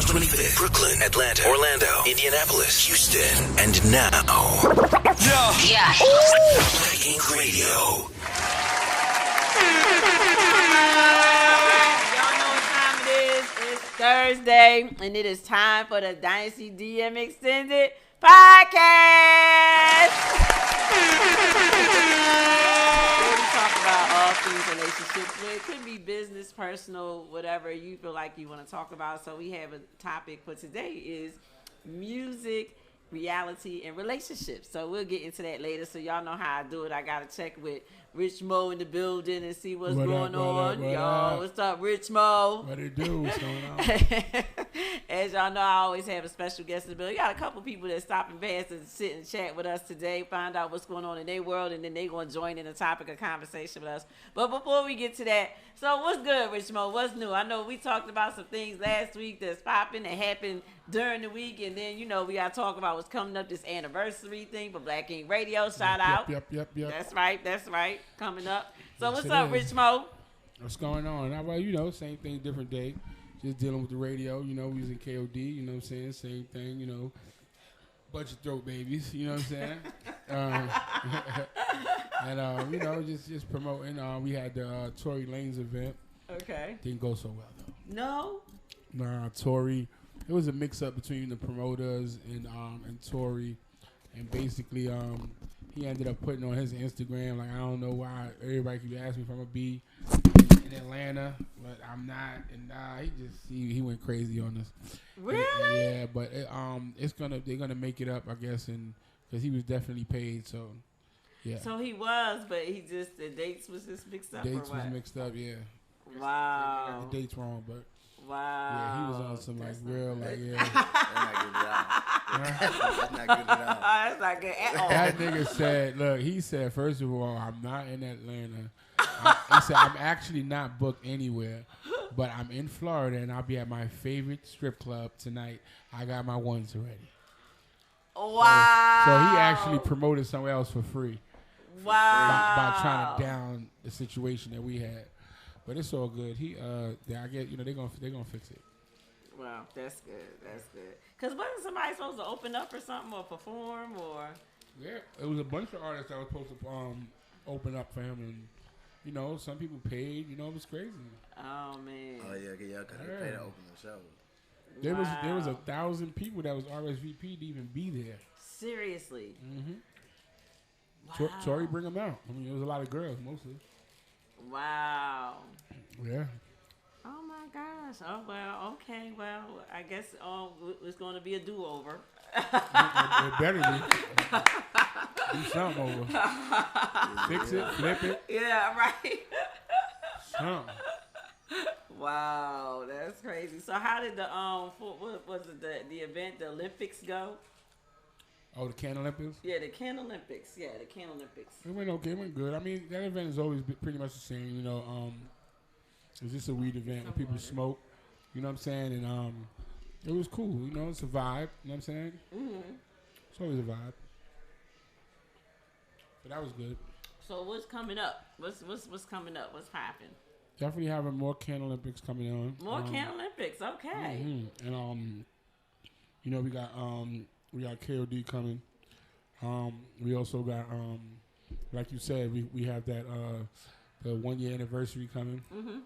25th, Brooklyn, Atlanta, Orlando, Indianapolis, Houston, and now, Yeah. Black Ink Radio. Y'all know what time it is. It's Thursday, and it is time for the Dynasty DM Extended Podcast. Where we talk about all things relationships. It could be business, personal, whatever you feel like you want to talk about. So we have a topic for today is music, reality, and relationships. So we'll get into that later. So y'all know how I do it. I got to check with Rich Mo in the building and see what's going on. Y'all, what's up, Rich Mo? What it do? What's going on? As y'all know, I always have a special guest in the building. We got a couple people that stopping past and sit and chat with us today, find out what's going on in their world, and then they going to join in a topic of conversation with us. But before we get to that, so what's good, Rich Mo? What's new? I know we talked about some things last week that's popping that happened during the week, and then, you know, we got to talk about what's coming up, this anniversary thing for Black Ink Radio. Shout out. Yep. That's right. Coming up. So Yes, what's it up, is. Rich Mo? What's going on? How about, you know, same thing, different day. Just dealing with the radio, you know, we was in KOD, you know what I'm saying? Same thing, you know. Bunch of throat babies, you know what I'm saying? And, you know, just promoting. We had the Tory Lanez event. Okay. Didn't go so well, though. No? Nah, Tory. It was a mix-up between the promoters and Tory. And basically, he ended up putting on his Instagram, like, I don't know why everybody keep asking me if I'm going to be in Atlanta, but I'm not. And he went crazy on us. Really? Yeah, but they're gonna make it up, I guess, and because he was definitely paid. So, yeah. So he was, but the dates was just mixed up. Dates or what? was mixed up. Yeah. Wow. They got the dates wrong, but Wow. yeah, he was on some like real like That's not good at all. That's not good at all. That nigga said, look, he said, first of all, I'm not in Atlanta. He said, I'm actually not booked anywhere, but I'm in Florida and I'll be at my favorite strip club tonight. I got my ones already. Wow. So he actually promoted somewhere else for free. Wow. By trying to down the situation that we had. But it's all good. I get, you know, they're gonna fix it. Wow, that's good. Cause wasn't somebody supposed to open up or something or perform or? Yeah, it was a bunch of artists that was supposed to open up for him, and you know, some people paid. You know, it was crazy. Oh man. Oh yeah, because they paid to open the show. There was 1,000 people that was RSVP to even be there. Seriously. Mm-hmm. Wow. Tory bring them out. I mean, it was a lot of girls mostly. Wow. Yeah. Oh my gosh. Oh well. Okay. Well, I guess it's going to be a do-over. It better be. Do something over. Fix it, flip it. Yeah. Right. Something. Wow, that's crazy. So how did the what was it the event, the Olympics go? Oh, the Can Olympics? Yeah, the Can Olympics. It went okay. It went good. I mean, that event has always been pretty much the same. You know, it's just a weed event where people smoke. You know what I'm saying? And it was cool. You know, it's a vibe. You know what I'm saying? Mm-hmm. It's always a vibe. But that was good. So what's coming up? What's coming up? What's popping? Definitely having more Can Olympics coming on. More Can Olympics. Okay. Mm-hmm. And you know, we got KOD coming. We also got like you said, we have that the 1 year anniversary coming. Mm-hmm.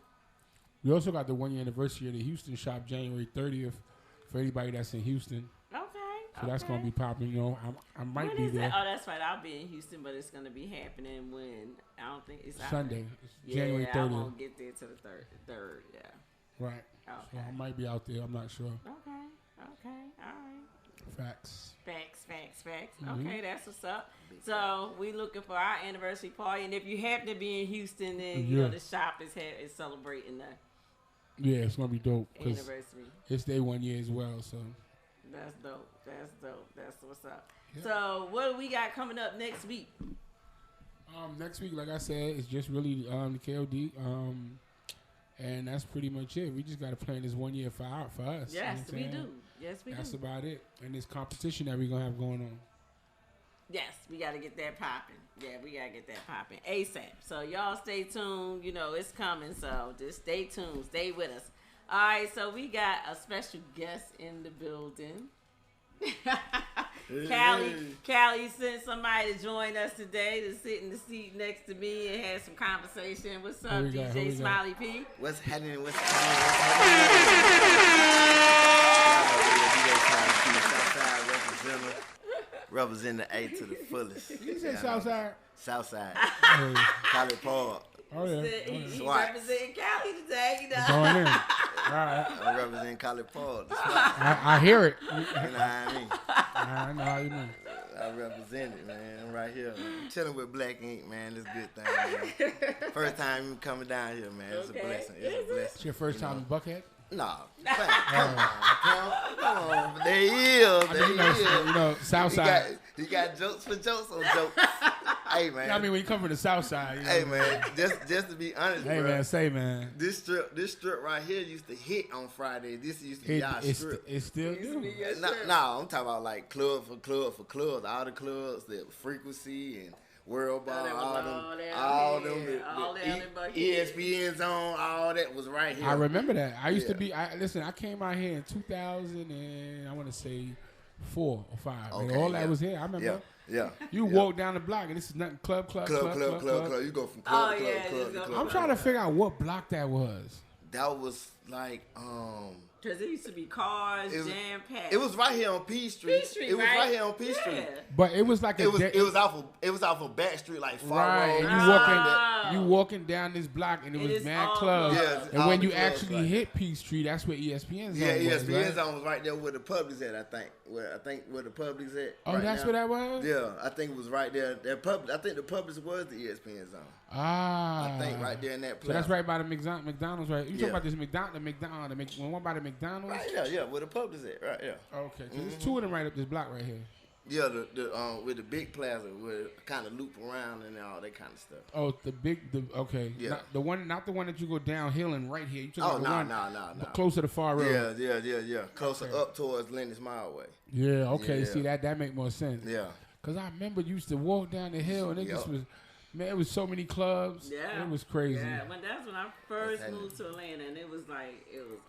We also got the 1 year anniversary of the Houston shop, January 30th, for anybody that's in Houston. Okay. So that's gonna be popping. You know, I might when be is there. That? Oh, that's right. I'll be in Houston, but it's gonna be happening when I don't think it's Sunday. It's yeah, January 30th. I won't get there till the third. Yeah. Right. Okay. So I might be out there. I'm not sure. Okay. All right. Facts. Facts. Mm-hmm. Okay, that's what's up. So we looking for our anniversary party, and if you happen to be in Houston, then you know the shop is celebrating the Yeah, it's gonna be dope. anniversary. It's their 1 year as well. So That's dope. That's what's up. Yeah. So what do we got coming up next week? next week, like I said, it's just really the KOD. And that's pretty much it. We just got to plan this 1 year for us. Yes, you know we do. Yes, we do. That's about it. And this competition that we're going to have going on. Yes, we got to get that popping. Yeah, we got to get that popping ASAP. So y'all stay tuned. You know, it's coming. So just stay tuned. Stay with us. All right, so we got a special guest in the building. Callie sent somebody to join us today to sit in the seat next to me and have some conversation. What's up, DJ Smiley P? What's happening? Represent the A to the fullest. You said Southside? Southside. College Park. Oh, yeah. He representing Cali today, you know. Going in. All right. I'm representing College Park. I hear it. You know what I mean? I know how you mean. I represent it, man. I'm right here. I'm chilling with Black Ink, man. It's a good thing, man. First time you coming down here, man. It's a blessing. It's a blessing. It's your first time in Buckhead? No. Come on. There he is. There he is. You know, Southside. He got jokes for jokes on jokes. Hey, man. I mean, when you come from the South Side. You know, hey, man. Just to be honest, hey, bro. Man, say, man. This strip right here used to hit on Friday. This used to be our strip. It still do. No, I'm talking about like club for clubs. All the clubs, the Frequency and World Ball, all them ESPN Zone, all that was right here. I remember that. I used to be. Listen, I came out here in 2000 and I want to say 4 or 5. Okay, all that was here. I remember. Yeah. You walk down the block and this is nothing. Club. You go from club to club. I'm trying to figure out what block that was. That was like Because it used to be cars, jam packed. It was right here on P Street. It was right here on P Street. But it was like it was off of Back Street, like Far right. Road. And you walking down this block and it was mad clubs. And when you actually hit P Street, that's where ESPN Zone was. ESPN Zone was right there where the Publix at. I think where the Publix at. Oh, right that's where that was. Yeah, I think it was right there. I think the Publix was the ESPN Zone. I think right there in that place. So that's right by the McDonald's, right? You talking about this McDonald's? One by the McDonald's? Right, yeah, where the Publix at, right, yeah. Okay, so there's 2 of them right up this block right here. Yeah, the with the big plaza where it kind of loop around and all that kind of stuff. Oh, okay. Yeah. Not the one that you go downhill and right here. You talking about the one closer to Far Road. Yeah. Closer up towards Lennox Mile Way. Yeah, okay. Yeah. See, that make more sense. Yeah. Because I remember you used to walk down the hill and it just was, man, it was so many clubs. Yeah. It was crazy. Yeah, that's when I first moved to Atlanta and it was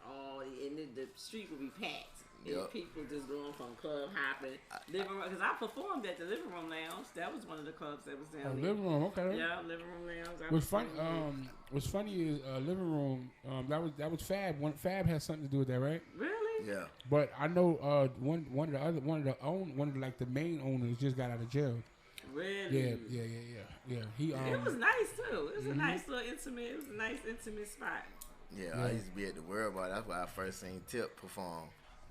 all, and the street would be packed. And people just going from club hopping, living room. Because I performed at the Living Room Lounge. That was one of the clubs that was down there. Living Room, okay. Yeah, Living Room Lounge. What's funny is Living Room. That was Fab. Fab has something to do with that, right? Really? Yeah. But I know one of the main owners just got out of jail. Really? Yeah. It was nice too. It was a nice little intimate. It was a nice intimate spot. Yeah, I used to be at the World Bar. That's where I first seen Tip perform.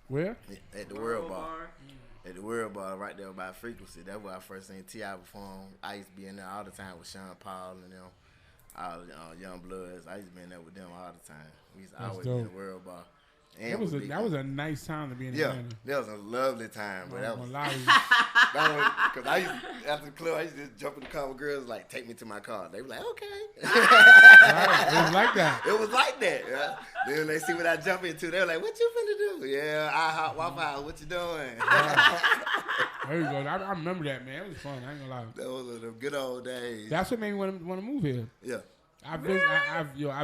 Where? At the World Bar. At the World Bar, right there by Frequency. That's where I first seen T.I. perform. I used to be in there all the time with Sean Paul and them, all the Young Bloods. I used to be in there with them all the time. We used to always be in the World Bar. That was a nice time to be in Atlanta. Yeah, that was a lovely time. But that was because after the club, I used to just jump in the car with girls like, take me to my car. They were like, okay. Right, it was like that. It was like that. Yeah. Then when they see what I jump into, they were like, what you finna do? Yeah, I hot Waffle House. What you doing? There you go. I remember that, man. It was fun. I ain't gonna lie. That was the good old days. That's what made me want to move here. Yeah. I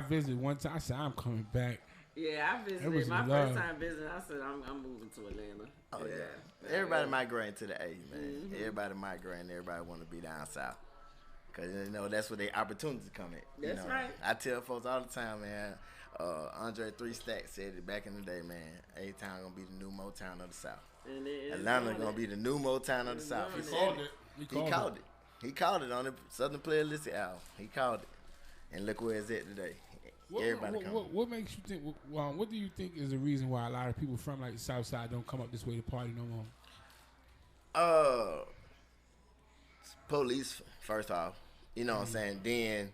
visited one time. I said, I'm coming back. Yeah, I visited. My first time visiting, I said, I'm moving to Atlanta. Oh, yeah. Everybody migrating to the A, man. Mm-hmm. Everybody migrating. Everybody want to be down south. Because, that's where their opportunities come in. That's right. I tell folks all the time, man. Andre 3 Stacks said it back in the day, man. A-Town going to be the new Motown of the South. Atlanta going to be the new Motown of the South. He called it. He called it on the Southern Playlist album. He called it. And look where it's at today. What makes you think? What do you think is the reason why a lot of people from like the South Side don't come up this way to party no more? Police first off, you know what I'm saying. Then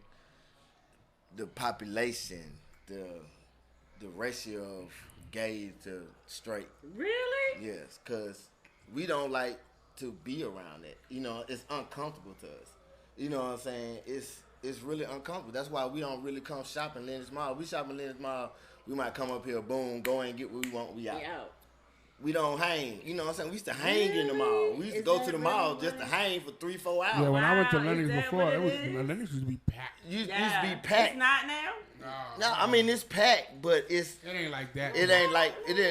the population, the ratio of gay to straight. Really? Yes, because we don't like to be around it. It's uncomfortable to us. You know what I'm saying? It's really uncomfortable. That's why we don't really come shop in Lennox Mall. We shop in Lennox Mall, we might come up here, boom, go and get what we want, we out. We don't hang. You know what I'm saying? We used to hang in the mall. We used to go to the mall just to hang for 3-4 hours. Yeah, when I went to Lennox before, Lennox used to be packed. Used to be packed. It's not now? No, I mean it's packed, but It ain't like that. it ain't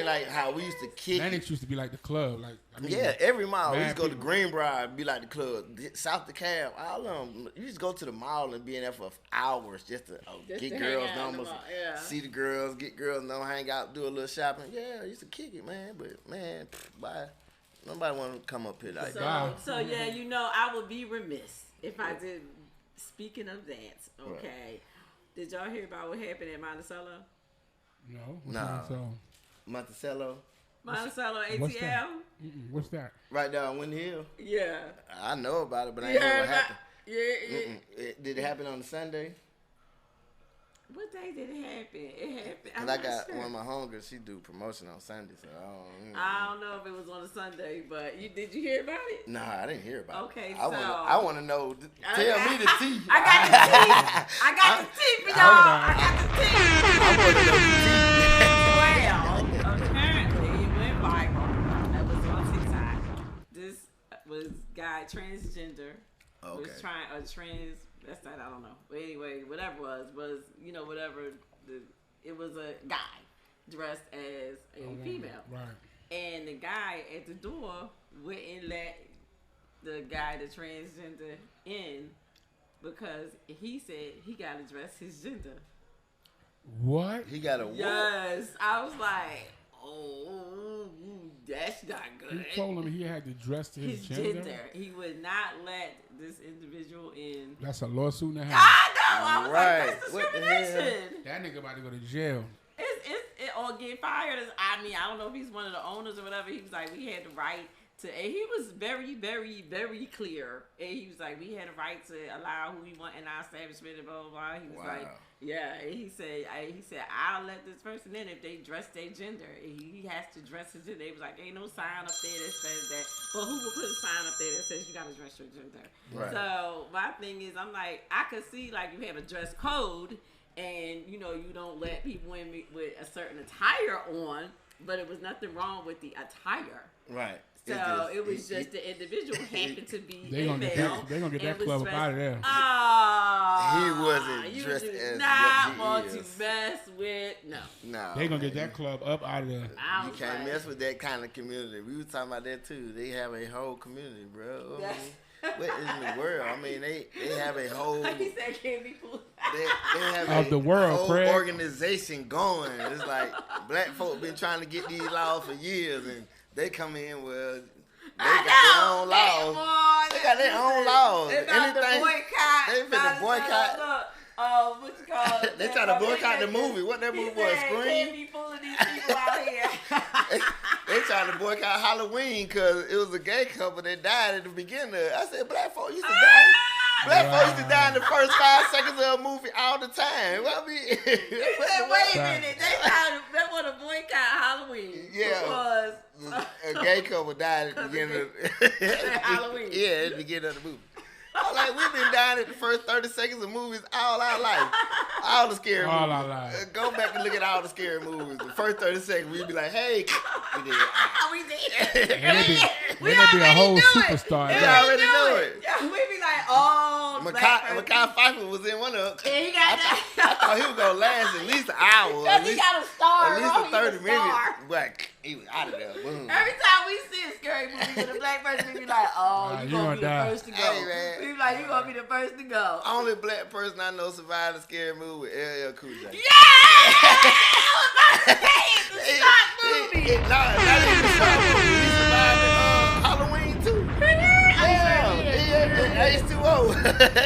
like how we used to kick. Lennox used to be like the club. Like Yeah, every mall. We mad used to go to people. Greenbrier, be like the club. South DeKalb, all of them. You just go to the mall and be in there for hours just to Just get to girls hang out in the numbers, mall, yeah. see the girls, get girls numbers, hang out, do a little shopping. Yeah, I used to kick it, man. But man, bye. Nobody want to come up here like that. So yeah, I would be remiss if I did. Speaking of that, okay, Right. did y'all hear about what happened at Monticello? No. Nah. So, Monticello, Monticello what's that? ATL? What's that? right down Windy Hill. Yeah. I know about it, but I You ain't know heard what about? happened. Yeah. Did it happen on a Sunday? What day did it happen? It happened. Cause I'm I not got sure. one of my homegirls. She do promotion on Sunday, so I don't know if it was on a Sunday, but did you hear about it? Nah, I didn't hear about Okay, it. so- I want to know. Tell me the tea. I got the tea. I got the tea for y'all. I got the tea. I want to know the tea. Well, apparently it went viral. That was on TikTok. This was guy transgender. Was Okay. trying a trans. That's that. I don't know. But anyway, whatever it was whatever. It was a guy dressed as a female. Right. And the guy at the door wouldn't let the guy, the transgender, in because he said he got to dress his gender. What? He got a what? Yes. I was like, oh, that's not He good. told him he had to dress to his gender. He would not let this individual in. That's a lawsuit and a half. I know. I was Right. like, that's What the hell? discrimination. That nigga about to go to jail. Or get fired. I mean, I don't know if he's one of the owners or whatever. He was like, we had the right to, and he was very, very, very clear. And he was like, we had a right to allow who we want in our establishment and blah, blah, blah. He was like, yeah. And he said, I'll let this person in if they dress their gender. And he has to dress his gender. He was like, ain't no sign up there that says that. But who will put a sign up there that says you got to dress your gender? Right. So my thing is, I'm like, I could see like you have a dress code. And you don't let people in with a certain attire on, but it was nothing wrong with the attire. Right. So it was just the individual happened to be They gonna get female. that. They gonna get that and was club up dressed- out of there. He wasn't you dressed do as not what he want is. to mess with No. They gonna get that club up out of there. I You was can't like, mess with that kind of community. We were talking about that too. They have a whole community, bro. I mean, what in the world? I mean, they have a whole. Like he said, can't be fooled. They have Of a the world, whole Craig. organization going. It's like black folk been trying to get these laws for years, and they come in with they got their own laws. They got their own laws. They about to boycott. They finna boycott. What you call it? They try to boycott the movie. What that movie was? Can't Scream. be fooling these people out here. They tried to boycott Halloween because it was a gay couple that died at the beginning. I said, black folk used to die. Black folks used to die in the first 5 seconds of a movie all the time. Well, I mean, He said, wait a minute. They want to boycott Halloween. Yeah. Because A gay couple died at the beginning of Halloween. Yeah, at the beginning of the movie. I'm like, we've been dying at the first 30 seconds of movies all our life. All the scary movies. All our lives. Go back and look at all the scary movies. The first 30 seconds, we'd be like, hey, we did. we did. And it'd be a already whole do it. superstar. We Yeah. already know it. Yeah, we be like, oh, Makai Pfeiffer was in one of them. And he got that. I thought he was going to last at least an hour. Because he got a star. At least bro. a He 30 a minutes. star. But he was out of there. Boom. Every time we see a scary movie with a black person, we be like, oh, you you gonna gonna be die. the first to go. Hey, man. We be like, you gonna be the first to go. Only black person I know survived a scary movie with LL Cool J. Yeah! I was about to say it's a shock movie. Not even the shock movie. He survived Halloween too. Yeah, H2O.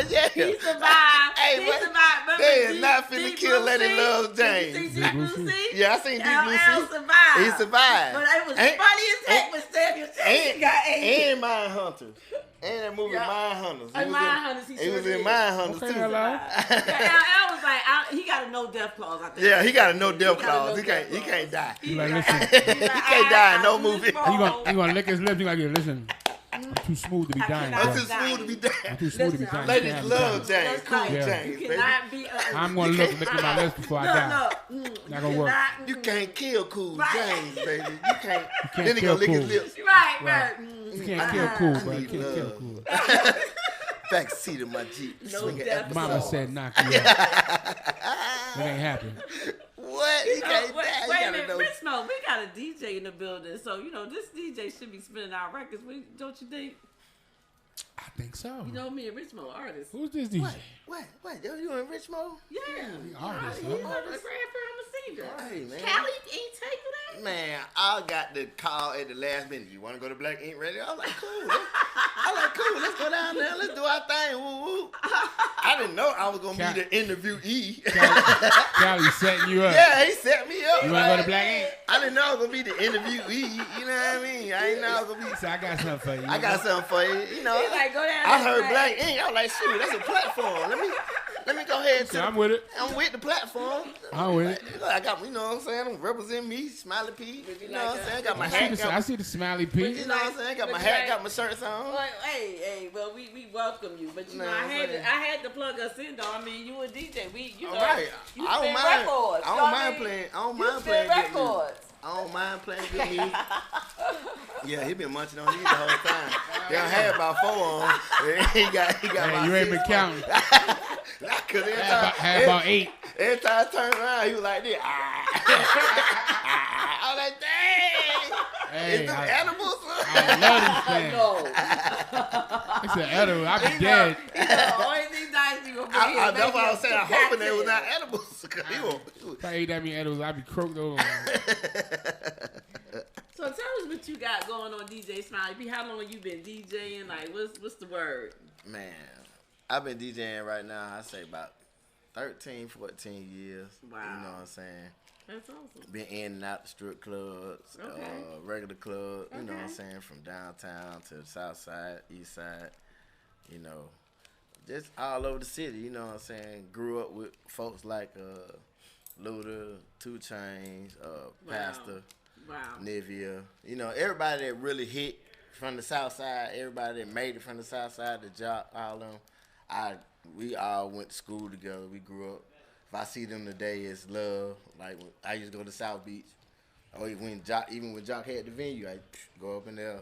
Yeah. He survived. Hey, he what? survived. Remember They is Deep- not finna Deep kill Blue Letty Sea? Love James. Did you see Deep Deep Blue Blue Sea? Sea? Yeah, I seen Deep Blue LL Sea. survived. He survived. But it was And- funny as heck when Samuel Jackson got AIDS. And Mindhunters. And that movie Yeah. Mindhunters. And Mindhunters, he He sure was in did. Mindhunters Okay, too. hello. Yeah, LL was like, he got a no death clause, I think. Yeah, he got a no death He got a clause. no He death can't die. You like, listen, He can't die in no movie. you gonna lick his lips. You gonna get listen. I'm too smooth to be dying, cannot I'm bro. too smooth to be I'm dying. too smooth to be Listen, dying. Ladies You can't love have me James. That's Cool right. James, You baby. cannot be dying. I'm gonna look at my lips before I die. Not gonna work. You can't kill Cool Right. James, baby. You can't. can't Then he kill gonna lick his Cool. lips. Right, Right. right. You can't kill cool, bro. You need can't kill love. cool. Back seat of my Jeep. No swinging death episode. Mama said knock you out. It ain't happened. What? You can't wait die. a You minute, gotta know. Rich Mo, we got a DJ in the building, so this DJ should be spinning our records. Don't you think? I think so. You know me and Rich Mo artists. Who's this DJ? What? You in Richmond? Yeah, Artist, he's huh? a rapper. I'm a singer. Hey, man. Callie ain't take you that. Man, I got the call at the last minute. You want to go to Black Ink Radio? I was like, cool. Cool. Let's go down there. Let's do our thing. Woo woo. I didn't know I was gonna be the interviewee. Callie setting you up. Yeah, he set me up. You want to go to Black Ink? I didn't know I was gonna be the interviewee. You know what I mean? I didn't know I was gonna be. So I got something for you. I got something for you. You know, He's like, go down I there heard tonight. Black Ink. I was like, shoot, that's a platform. Let me go ahead. So I'm with it. I'm with the platform. I'm with it. I got, you know what I'm saying? I'm representing me, Smiley P. You know what I'm saying? I got my hat. I see the smiley piece. You know what I'm saying? Got my hat, got my shirts on. Well, hey, well, we welcome you, but Nah, I I'm saying. had to plug us in though. I mean, you a DJ. You know, All right. you I don't spin mind. records. I don't mind playing. I don't mind playing good music. records. I don't mind playing good music. Yeah, he been munching on these the whole time. They done had about 4 on. He got Hey, about you ain't 6 been counting. Cause Had about 8. every time I turned around, he was like this. I was like, dang. Hey, Is them I edibles? love this man. No. It's an edible. I be dead. Only these nice people bring here. That's why I was saying I hoping they was cocktails. not edibles. 'Cause he was. If I ate that many edibles, I'd be croaked over. So tell us what you got going on, DJ Smiley P. How long have you been DJing? Like, what's the word? Man, I've been DJing right now, I say about 13, 14 years. Wow. You know what I'm saying? That's awesome. Been in and out the strip clubs, Okay. regular clubs, you know what I'm Okay. saying? From downtown to the south side, east side, you know. Just all over the city, you know what I'm saying? Grew up with folks like Luda, 2 Chainz, Pastor, Wow. Nivea. You know, everybody that really hit from the south side, everybody that made it from the south side, the job, all of them. We all went to school together. We grew up. If I see them today, it's love. Like when I used to go to South Beach. Or even when Jock had the venue, I go up in there.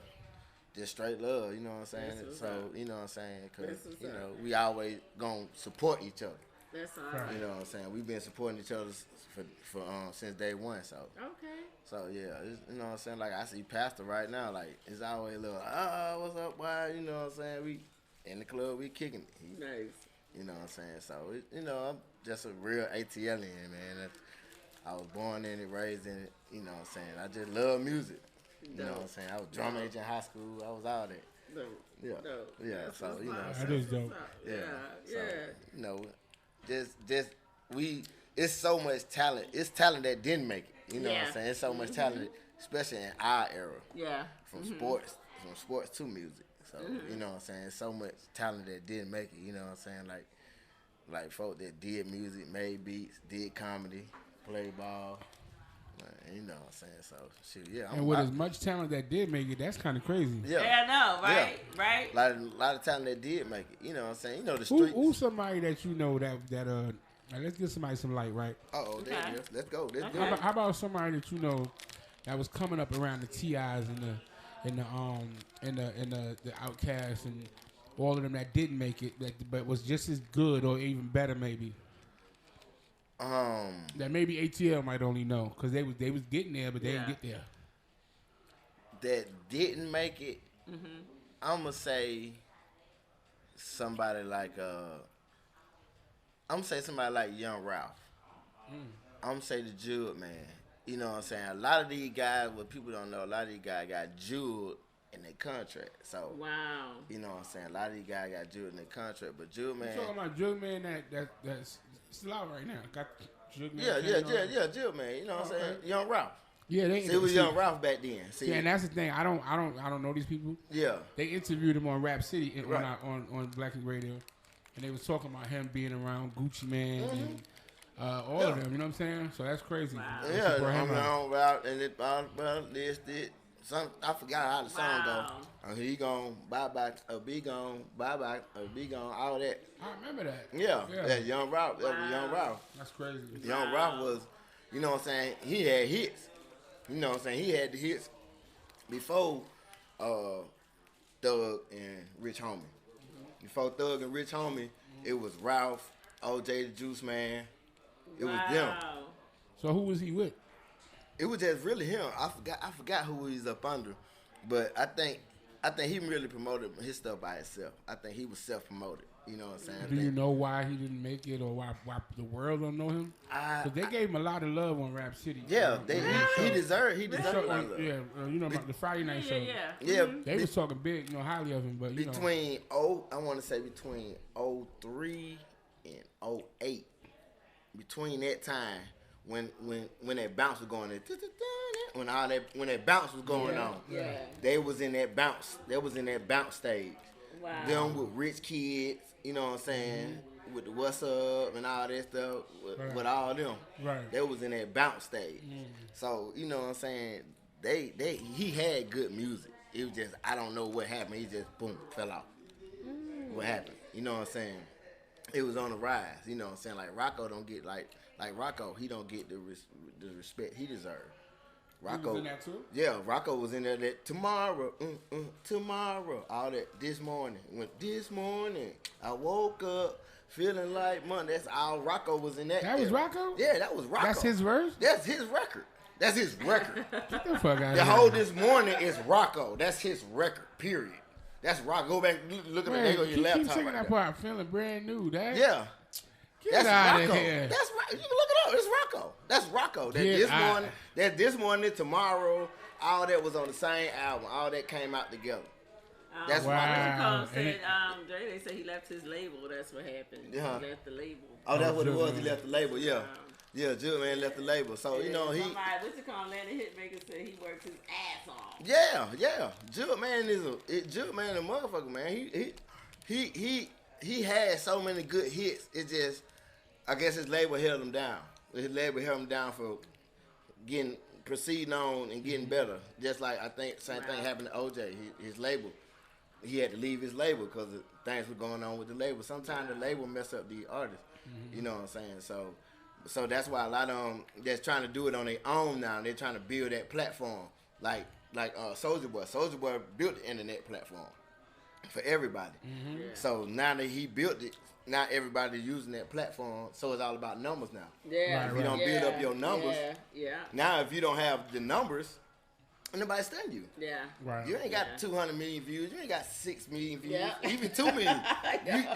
Just straight love, you know what I'm saying? That's what's So, up. you know what I'm saying? Because, That's what's you up. know, we always going to support each other. That's all right. You know what I'm saying? We've been supporting each other for since day one, so. Okay. So yeah, you know what I'm saying? Like I see Pastor right now, like it's always a little, what's up, boy? You know what I'm saying? We in the club, we kicking it. Nice. You know what I'm saying? So you know, I'm just a real ATLian, man. I was born in it, raised in it. You know what I'm saying? I just love music. You know what I'm saying? I was drum major in high school. I was all that. No. Yeah, No. yeah. That's So what's you know, up. what I'm That saying? is dope. Yeah. Yeah. So, you know, just it's so much talent. It's talent that didn't make it. You know what Yeah. I'm saying? It's so much talent, especially in our era, Yeah. from sports to music. So you know what I'm saying? So much talent that didn't make it. You know what I'm saying? Like folk that did music, made beats, did comedy, played ball. You know what I'm saying? So shoot, yeah. And with as much talent that did make it, that's kind of crazy. yeah. Yeah, no, right? Right? A lot of talent that did make it. You know what I'm saying? You know the Who, streets. who's somebody that you know that let's give somebody some light, right? Uh-oh, there Okay. it is. Let's go. Let's Okay. do it. How about somebody that you know that was coming up around the TIs and the Outcasts and all of them that didn't make it, but was just as good or even better maybe? That maybe ATL might only know because they was getting there, but they didn't get there. That didn't make it. I'm gonna say somebody like Young Ralph. I'm gonna say the Jewel man. You know what I'm saying? A lot of these guys, what people don't know, a lot of these guys got jeweled in their contract. So Wow. you know what I'm saying? A lot of these guys got jeweled in their contract, but Jewel man. You talking about Jug Man that's still out right now? Got Jug Man. Yeah, Jewel man. You know what I'm saying? Young Ralph. Yeah, they. See, it was Young Ralph back then. See, Yeah, and that's the thing. I don't know these people. yeah. They interviewed him on Rap City Right. on Black Ink Radio, and they was talking about him being around Gucci Man and all of them. You know what I'm saying? So that's crazy. Wow. They Yeah, support him I'm out. on route and it listed. I forgot how the song Wow. go. He gon' bye bye, be gone, bye bye, be gone, all that. I remember that. Yeah, Yeah. that Young Ralph, that was Young Ralph. That's crazy. Young Ralph was, you know what I'm saying? He had hits. You know what I'm saying? He had the hits before Thug and Rich Homie. Before Thug and Rich Homie, it was Ralph, OJ the Juice Man. It was them. So who was he with? It was just really him. I forgot who he was up under, but I think he really promoted his stuff by himself. I think he was self-promoted. You know what I'm saying? Do you know why he didn't make it, or why the world don't know him? Because they gave him a lot of love on Rap City. Yeah, he deserved a lot of love. Yeah, you know about the Friday night show. Yeah, they was talking big, highly of him, but between I want to say between 03 and 08, between that time when that bounce was going, when that bounce was going on, they was in that bounce. They was in that bounce stage. Wow. Them with rich kids, you know what I'm saying, with the what's up and all that stuff, with all them. Right. They was in that bounce stage. So, you know what I'm saying, he had good music. It was just, I don't know what happened. He just, boom, fell off. What happened? You know what I'm saying? It was on the rise. You know what I'm saying? Like, Rocco don't get, like Rocco, he don't get the respect he deserves. Rocco, was in that too? Yeah, Rocco was in there. That tomorrow, all that. This morning, I woke up feeling like Monday. That's all Rocco was in that. That was Rocco? Yeah, that was Rocco. That's his verse? That's his record. Get the fuck out of the here. whole This Morning is Rocco. That's his record. Period. That's Rocco. Go back, look at the name on your laptop. Keep singing right that there. part. Feeling brand new. That. Yeah. Get out of here. That's right. You can look it up. It's Rocco. That's Rocco. This morning, tomorrow, all that was on the same album. All that came out together. That's Rocco. Said, they say he left his label. That's what happened. He left the label. Oh, that's what it was. He left the label. Yeah. Yeah, Jug Man left the label. So, he... Somebody, Landon Hitmaker said he worked his ass off. Yeah. Jug Man is a motherfucker, man. He had so many good hits. It just... I guess his label held him down. His label held him down for proceeding on and getting better. Just like I think same thing happened to OJ. His label, he had to leave his label because things were going on with the label. Sometimes the label mess up the artist. You know what I'm saying? So that's why a lot of them that's trying to do it on their own now. They're trying to build that platform. Like Soulja Boy. Soulja Boy built the internet platform for everybody. So now that he built it, not everybody using that platform, so it's all about numbers now. Yeah. If you don't build up your numbers, now if you don't have the numbers, nobody studying you. Yeah. Right. You ain't got 200 million views. You ain't got 6 million views. Even 2 million.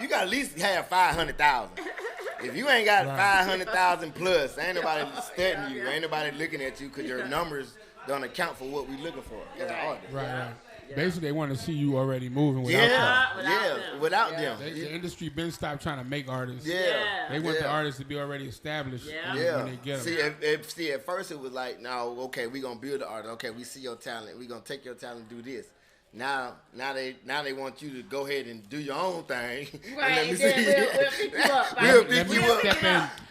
You got at least have 500,000. If you ain't got 500,000 plus, ain't nobody studying you. Ain't nobody looking at you because your numbers don't account for what we looking for as an artist. Right. Yeah. Basically, they want to see you already moving without them. Without them. The industry been stopped trying to make artists. Yeah. They want the artists to be already established when they get them. See, at first it was like, no, okay, we gonna build the artist. Okay, we see your talent. We gonna take your talent and do this. Now they want you to go ahead and do your own thing. Right. And We'll pick you up.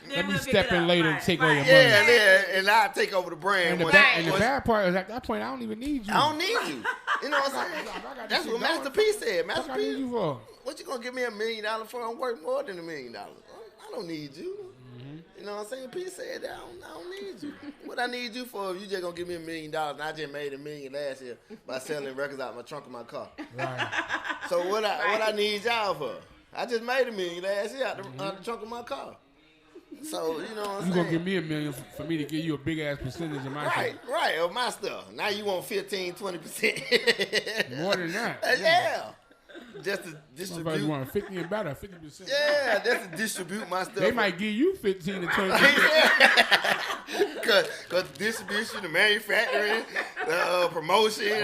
Let me step in later and take all your money. Yeah, and I'll take over the brand. And the bad part is at that point, I don't even need you. I don't need you. You know what I'm saying? That's what Master P said. Master P, need you for? What you gonna give me $1 million for? I'm worth more than $1 million. I don't need you. You know what I'm saying? P said that. I don't need you. What I need you for? If you just gonna give me $1 million, and I just made $1 million last year by selling records out my trunk of my car. Right. So what I need y'all for? I just made $1 million last year out the trunk of my car. So, you know what I'm saying? You gonna give me $1 million for me to give you a big ass percentage of my stuff. Right, of my stuff. Now you want 15-20%. More than that. Yeah. Just to distribute. You want 50 and better, 50%. Yeah, just to distribute my stuff. They might give you 15 to 20%. Cause distribution, the manufacturing, promotion,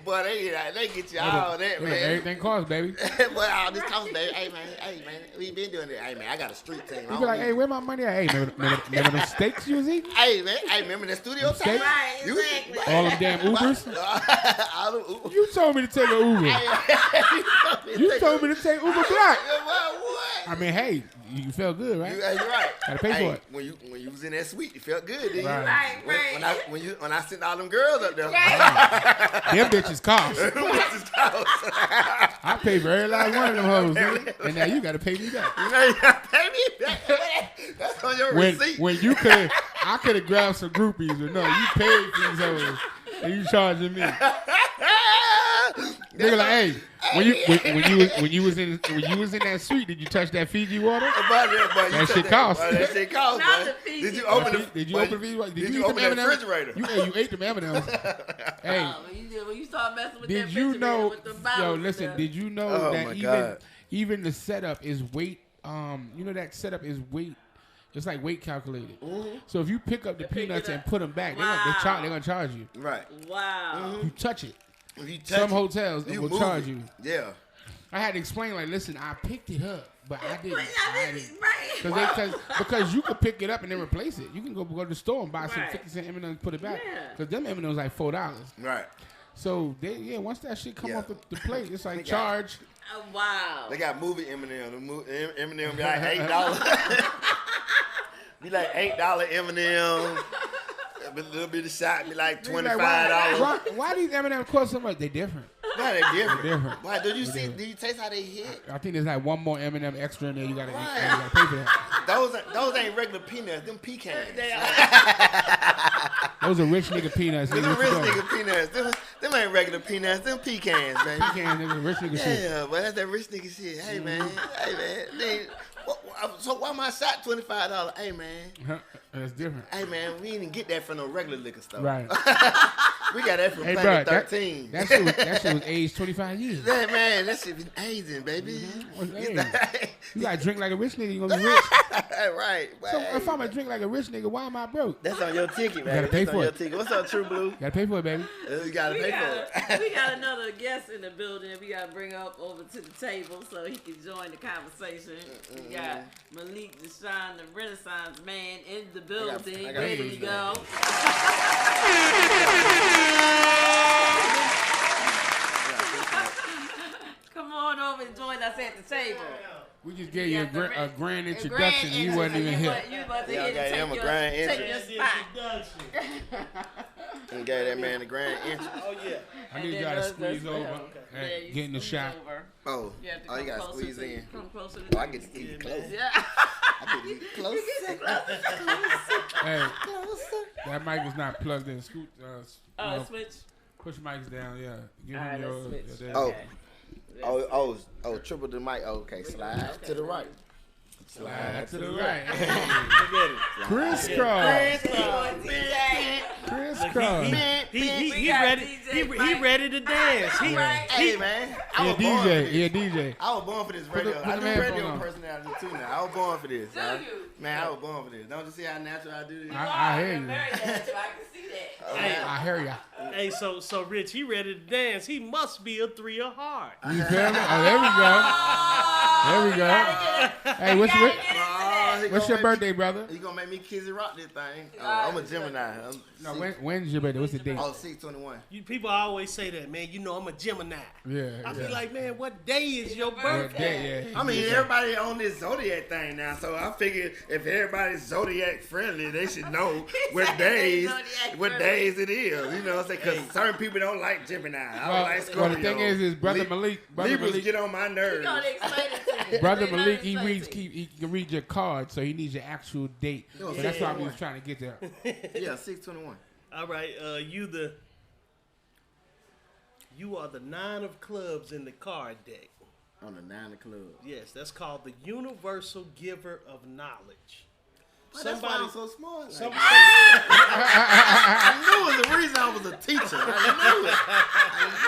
but they get you all that, man. Everything costs, baby. But all this costs, baby. Hey man, we been doing it. Hey man, I got a street team. You be like, hey, where my money at? Hey, remember them steaks you was eating? Hey man, remember the studio time? Right, exactly. All them damn Ubers? All them Ubers. You told me to take an Uber. You told me to take Uber Black. What? I mean, hey, you felt good, right? You're right. Gotta pay for it. When you was in that suite, you felt good, didn't you? Right. When I sent all them girls up there. Them bitches cost. I paid for every last one of them hoes, nigga. And now you gotta pay me back. You know you gotta pay me back. That's on your receipt. When you I could have grabbed some groupies, but no, you paid for these hoes and you charging me. Nigga like, hey, when you was in that suite, did you touch that Fiji water? That shit cost. That shit cost. Not the Fiji. Did you open the Did you open the Fiji water? Did you open the refrigerator? You ate them M&Ms. Hey, when you start messing with did that you know? with the bottles, Listen. Did you know that even the setup is weight? You know that setup is weight. It's like weight calculated. Mm-hmm. So if you pick up the peanuts and put them back, they're gonna charge you. Right. Wow. Mm-hmm. You touch it. If you touch Some hotels will charge you. Yeah. I had to explain, like, listen, I picked it up, but I didn't. Right. Because you could pick it up and then replace it. You can go to the store and buy some 50-cent M&Ms and put it back. Because them M&Ms like $4. Right. So once that shit come off the plate, it's like charge. Wow. They got movie M&M. M&M be like $8. Be like $8 M&M. A little bit of shot be like $25. Why these M&Ms cost so much? They different. Why they different? They're different. Why? Did you taste how they hit? I think there's like one more M&M extra in there. You gotta pay for that. Those ain't regular peanuts. Them pecans. Those are rich nigga peanuts. Them rich nigga peanuts. Them ain't regular peanuts. Them pecans, man. Pecans, nigga, rich nigga shit. Yeah, but that's that rich nigga shit. Hey, man. So why my shot $25? Hey, man. That's different. Hey, man, we didn't get that from no regular liquor store. Right. We got that from Planet 13. That shit was aged 25 years. Man, that shit was aging, baby. You gotta drink like a rich nigga, you gonna be rich. Right. So if I'm gonna drink like a rich nigga, why am I broke? That's on your ticket, man. You gotta pay for it. What's up, True Blue? Gotta pay for it, baby. You gotta pay for it. We got another guest in the building that we gotta bring up over to the table so he can join the conversation. We got MALIK, DESHAWN, the Renaissance man in the building, ready to go. Come on over and join us at the table. We just gave you a grand introduction and you wasn't even here. You wasn't here to take your spot. And gave that man the grand entry. Oh, yeah. I need y'all to squeeze over. Hey, get in the shot. Oh, you got to squeeze in. Come closer to I get to get close. Yeah. I get to close. Hey, that mic is not plugged in. Scoot, Switch. Push mics down, yeah. Give All right, him let's switch. Oh, triple the mic. Okay, slide to the right. Slide to the right. Crisscross. Crisscross. He ready to dance. Hey, man. He a DJ. I was born for this radio. I do radio personality too now. I was born for this. Do you? Man, I was born for this. Don't you see how natural I do this? I hear you. Very natural. I can see that. Hey, I hear ya. Hey, so Rich, he ready to dance. He must be a 3 of heart. You feel me? Oh, there we go. Hey, what's your birthday, brother? You gonna make me Kizzy rock this thing? I'm a Gemini. When's your birthday? What's the date? 6/21. You people always say that, man. You know I'm a Gemini. Yeah. I be like, man, what day is your birthday? Yeah. I mean, everybody on this Zodiac thing now, so I figured if everybody's Zodiac friendly, they should know what days it is. You know, because certain people don't like Gemini. I don't like Scorpio. Well, the thing is Brother Malik. Libras get on my nerves. You gotta explain it to me. Brother Malik, he can read your card, so he needs your actual date. So that's why we was trying to get there. Yeah, 6/21. All right, you are the 9 of clubs in the card deck. On the 9 of clubs. Yes, that's called the universal giver of knowledge. That's why I'm so smart. I knew it was the reason I was a teacher. I knew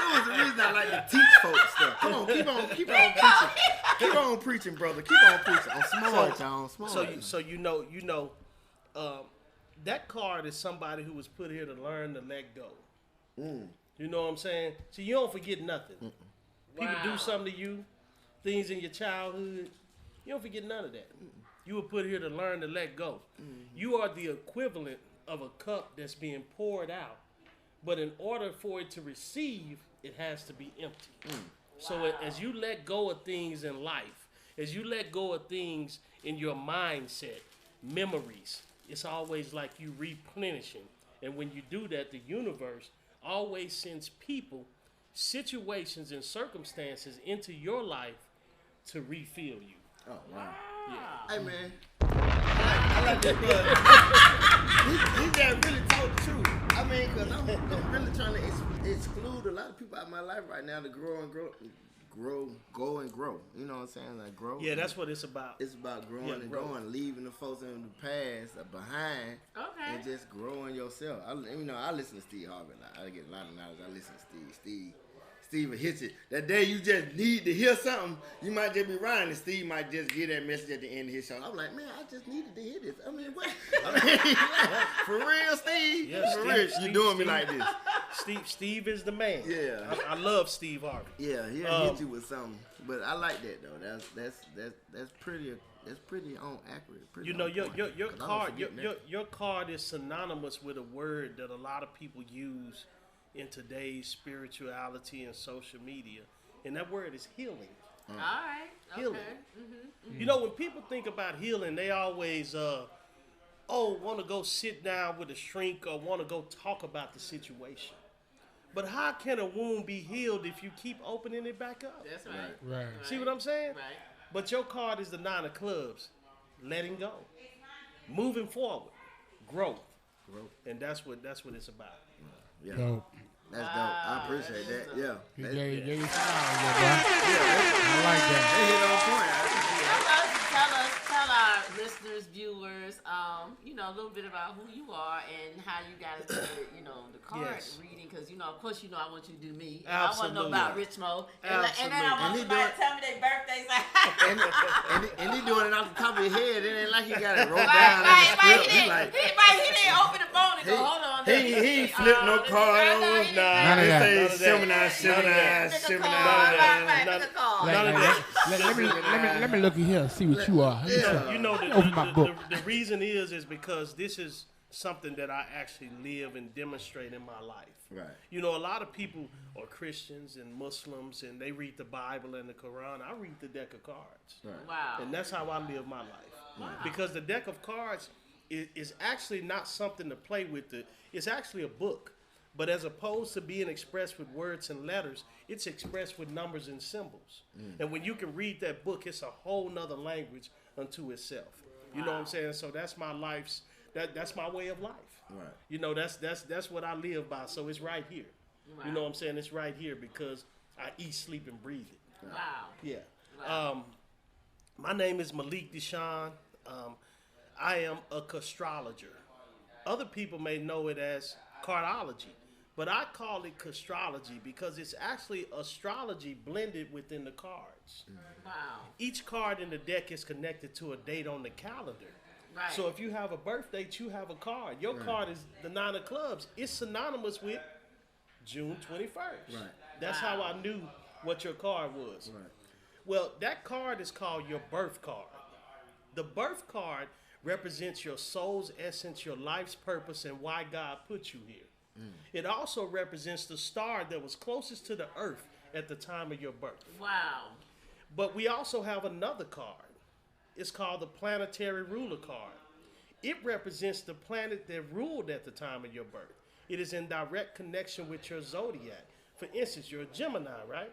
it was the reason I like to teach folks stuff. Come on, keep on preaching. Keep on preaching, brother. Keep on preaching. I'm smart, y'all. Smart. So you know, that card is somebody who was put here to learn to let go. You know what I'm saying? So you don't forget nothing. People do something to you, things in your childhood, you don't forget none of that. You were put here to learn to let go. You are the equivalent of a cup that's being poured out, but in order for it to receive, it has to be empty. So as you let go of things in life, as you let go of things in your mindset, memories, it's always like you replenishing. And when you do that, the universe always sends people, situations, and circumstances into your life to refill you. Oh, wow. Yeah. Hey, man. I like that brother. He got really told the truth. I mean, because I'm really trying to exclude a lot of people out of my life right now to grow and grow. Go and grow. You know what I'm saying? Like grow. Yeah, that's what it's about. It's about growing and growth. growing, leaving the folks in the past behind, and just growing yourself. I listen to Steve Harvey a lot. I get a lot of knowledge. I listen to Steve will hit you. That day you just need to hear something, you might just be riding, and Steve might just give that message at the end of his show. I'm like, man, I just needed to hear this. I mean, what? For real, Steve? Yeah, for real, you doing me like this. Steve is the man. Yeah. I love Steve Harvey. Yeah, he'll hit you with something. But I like that though. That's pretty on accurate. Pretty You know, your card your card is synonymous with a word that a lot of people use in today's spirituality and social media, and that word is healing. All right. Healing. Okay. Mm-hmm. You know, when people think about healing, they always want to go sit down with a shrink or want to go talk about the situation. But how can a wound be healed if you keep opening it back up? That's right. Right. See what I'm saying? Right. But your card is the 9 of clubs. Letting go. Moving forward. Growth. And that's what it's about. Yeah. Dope. That's dope. I appreciate that. Yeah. You gave you some knowledge, bro. I like that. They hit on point. Tell our listeners, viewers, a little bit about who you are and how you got into, the card reading. Because, of course, I want you to do me. Absolutely. I want to know about Rich Mo. And then I want And he somebody to tell me their birthdays. and he doing it off the top of your head. It ain't like he got it wrote Right. down. He didn't open the phone and go, hold on. He ain't flipped no card over. None of that. Let me look at here and see what you are. Open my book. The reason is because this is something that I actually live and demonstrate in my life. Right. A lot of people are Christians and Muslims and they read the Bible and the Quran. I read the deck of cards. Right. Wow. And that's how I live my life. Wow. Because the deck of cards is actually not something to play with. It's actually a book. But as opposed to being expressed with words and letters, it's expressed with numbers and symbols. And when you can read that book, it's a whole nother language unto itself. You know what I'm saying? So that's my life's, that's my way of life. Right. That's what I live by. So it's right here. Wow. You know what I'm saying? It's right here because I eat, sleep, and breathe it. Wow. Yeah. Wow. My name is MALIK DESHAWN. I am a castrologer. Other people may know it as cardology, but I call it castrology because it's actually astrology blended within the cards. Wow. Each card in the deck is connected to a date on the calendar. Right. So if you have a birth date, you have a card. Your card is the 9 of clubs. It's synonymous with June 21st. Right. That's how I knew what your card was. Right. Well, that card is called your birth card. The birth card represents your soul's essence, your life's purpose, and why God put you here. It also represents the star that was closest to the earth at the time of your birth. Wow. But we also have another card. It's called the Planetary ruler card. It represents the planet that ruled at the time of your birth. It is in direct connection with your zodiac. For instance, you're a Gemini, right?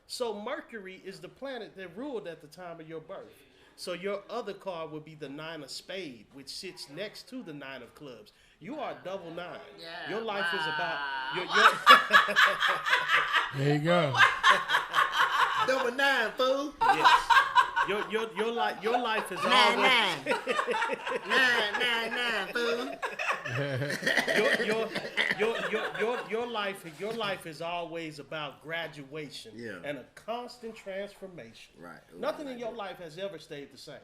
So Mercury is the planet that ruled at the time of your birth. So your other card would be the 9 of spades, which sits next to the 9 of clubs. You are double 9. Yeah. Your life is about There you go. Double 9, fool. yes. Your life is always 9, fool. your life is always about graduation and a constant transformation. Right. Nothing in your life has ever stayed the same.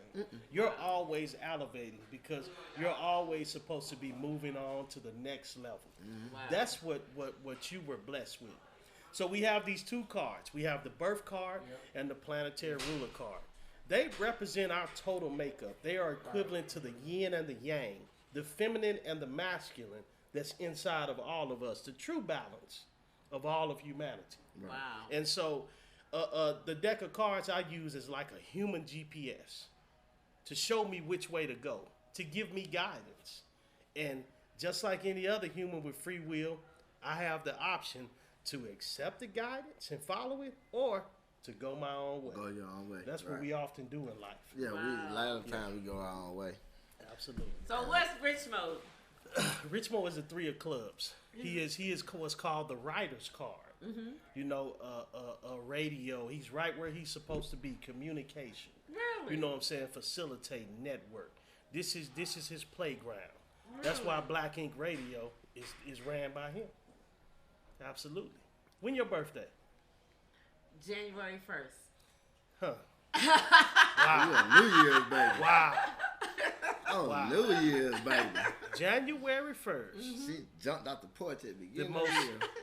You're always elevating because you're always supposed to be moving on to the next level. Wow. That's what you were blessed with. So we have these two cards. We have the birth card and the planetary ruler card. They represent our total makeup. They are equivalent to the yin and the yang, the feminine and the masculine that's inside of all of us, the true balance of all of humanity. Wow. And so the deck of cards I use is like a human GPS to show me which way to go, to give me guidance. And just like any other human with free will, I have the option to accept the guidance and follow it or to go my own way. Go your own way. That's what we often do in life. Yeah, a lot of times we go our own way. Absolutely. So what's Rich Mode? Rich Mo is a 3 of clubs. He is what's called the writer's card. You know, a radio. He's right where he's supposed to be. Communication. Really? You know what I'm saying? Facilitating network. This is his playground. Really? That's why Black Ink Radio is ran by him. Absolutely. When your birthday? January 1st. Wow. You a New Year's baby. Wow. Oh, Wow. New Year's baby. January 1st. She jumped out the porch at the The beginning most of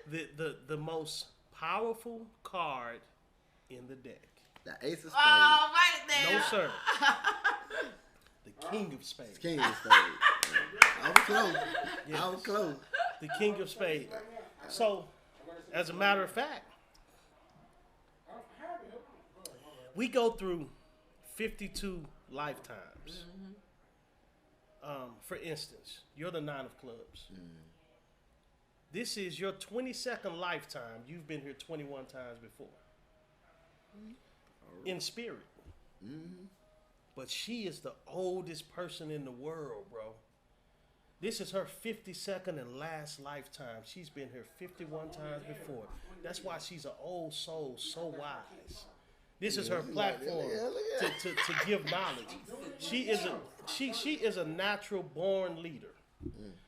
the year. the most powerful card in the deck. The Ace of Spades. Oh, right there. No sir. The King of Spades. King of Spades. I was close. Yes. I was close. The King of Spades. So, as a matter of fact, we go through 52 lifetimes. For instance, you're the 9 of clubs. This is your 22nd lifetime. You've been here 21 times before. In spirit. But she is the oldest person in the world, bro. This is her 52nd and last lifetime. She's been here 51 times before. That's why she's an old soul, so wise. This is her platform to give knowledge. She is a natural born leader.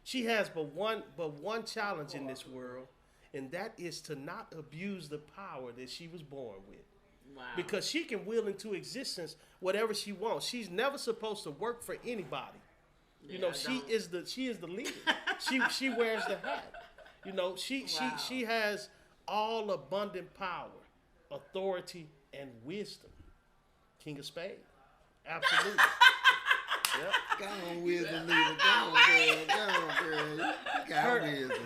She has but one challenge in this world, and that is to not abuse the power that she was born with. Wow. Because she can will into existence whatever she wants. She's never supposed to work for anybody. You know, she is the leader. she wears the hat. You know, she has all abundant power, authority, and wisdom. King of Spades. Absolutely. Yep. Go on, wisdom leader. Go on, girl. Go on, girl. You got wisdom.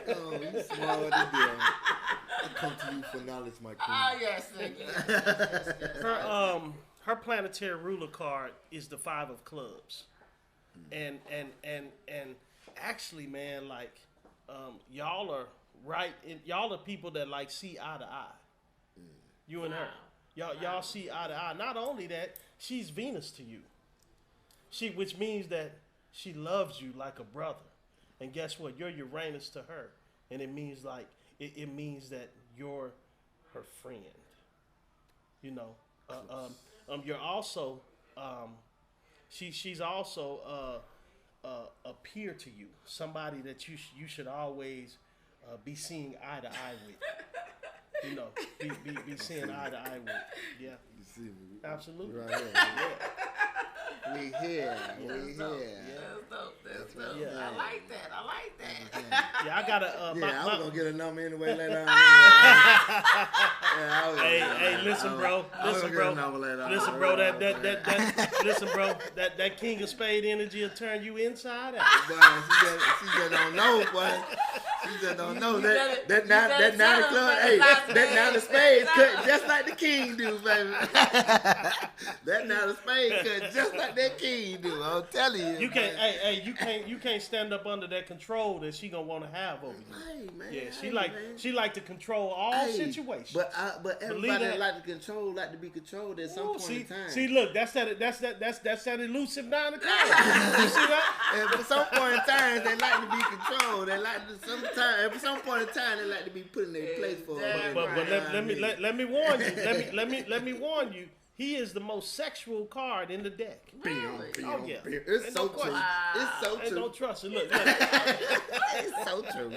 Oh, you smart as deal. I come to you for knowledge, my queen. Oh, yes, thank you. Her planetary ruler card is the 5 of clubs. And actually, man, like, y'all are right. Y'all are people that like see eye to eye. You and her. Y'all see eye to eye. Not only that, she's Venus to you. Which means that she loves you like a brother. And guess what? You're Uranus to her. And it means like it means that you're her friend. You know. You're also she's also a peer to you. Somebody that you should always be seeing eye to eye with. You know, be seeing eye to eye with. Yeah. You see me? Absolutely. Right here. Yeah. We here. We here. That's dope. That's dope. Yeah. I like that. Yeah, I gotta. I was gonna get a number anyway later on. Hey, listen, bro. Listen, bro. That King of Spade energy will turn you inside out. Boy, she just don't know, boy. She just don't know that 9 of clubs. Hey, that 9 of spades cut just like the king do, baby. That 9 of spades cut just like that king do. I'm telling you. You can't. You can't stand up under that control that she gonna want to have over you. Hey, man. Yeah, she like to control all situations. But everybody that like to control, like to be controlled at some point in time. See, look, that's that elusive 9 of clubs. You see that? And at some point in time, they like to be controlled. They like to at some point in time, they like to be put in their place for. But let me warn you. Let me warn you. He is the most sexual card in the deck. Really? Oh yeah. It's so true. It's so Ain't true. no trust. Look. It's so true.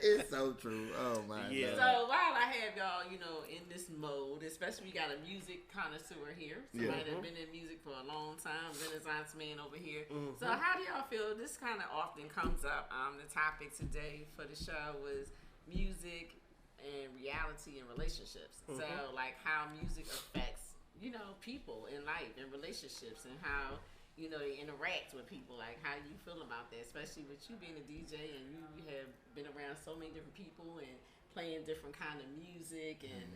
It's so true. Oh my Yeah. God. So while I have y'all, in this mode, especially we got a music connoisseur here, somebody that's been in music for a long time, Renaissance man over here. So how do y'all feel? This kind of often comes up. The topic today for the show was music and reality and relationships. So like how music affects people in life and relationships and how they interact with people. Like how you feel about that, especially with you being a DJ and you have been around so many different people and playing different kind of music and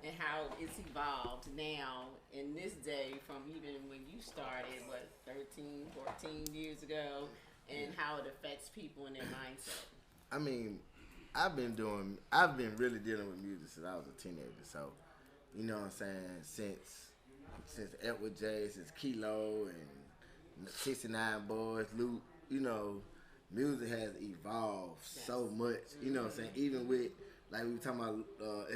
and how it's evolved now in this day from even when you started 13, 14 years ago and how it affects people and their mindset. I mean, I've been really dealing with music since I was a teenager. So, you know what I'm saying? Since Edward J, since Kilo and 69 Boys, Luke, you know, music has evolved so much. You know what I'm saying? Even with, like we were talking about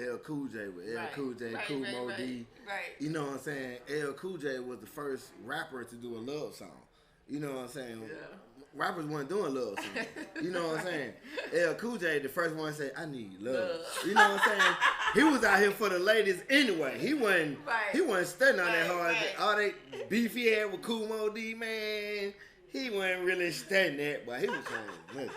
L Cool J with L Cool J, Cool Mo D. Right. You know what I'm saying? L Cool J was the first rapper to do a love song. You know what I'm saying? Yeah. Rappers weren't doing love songs. You know what I'm saying? L Cool J, the first one, said, "I need love." You know what I'm saying? He was out here for the ladies anyway. He wasn't studying on that hard. All that beef he had with Cool Mo D, man. He wasn't really studying that, but he was trying.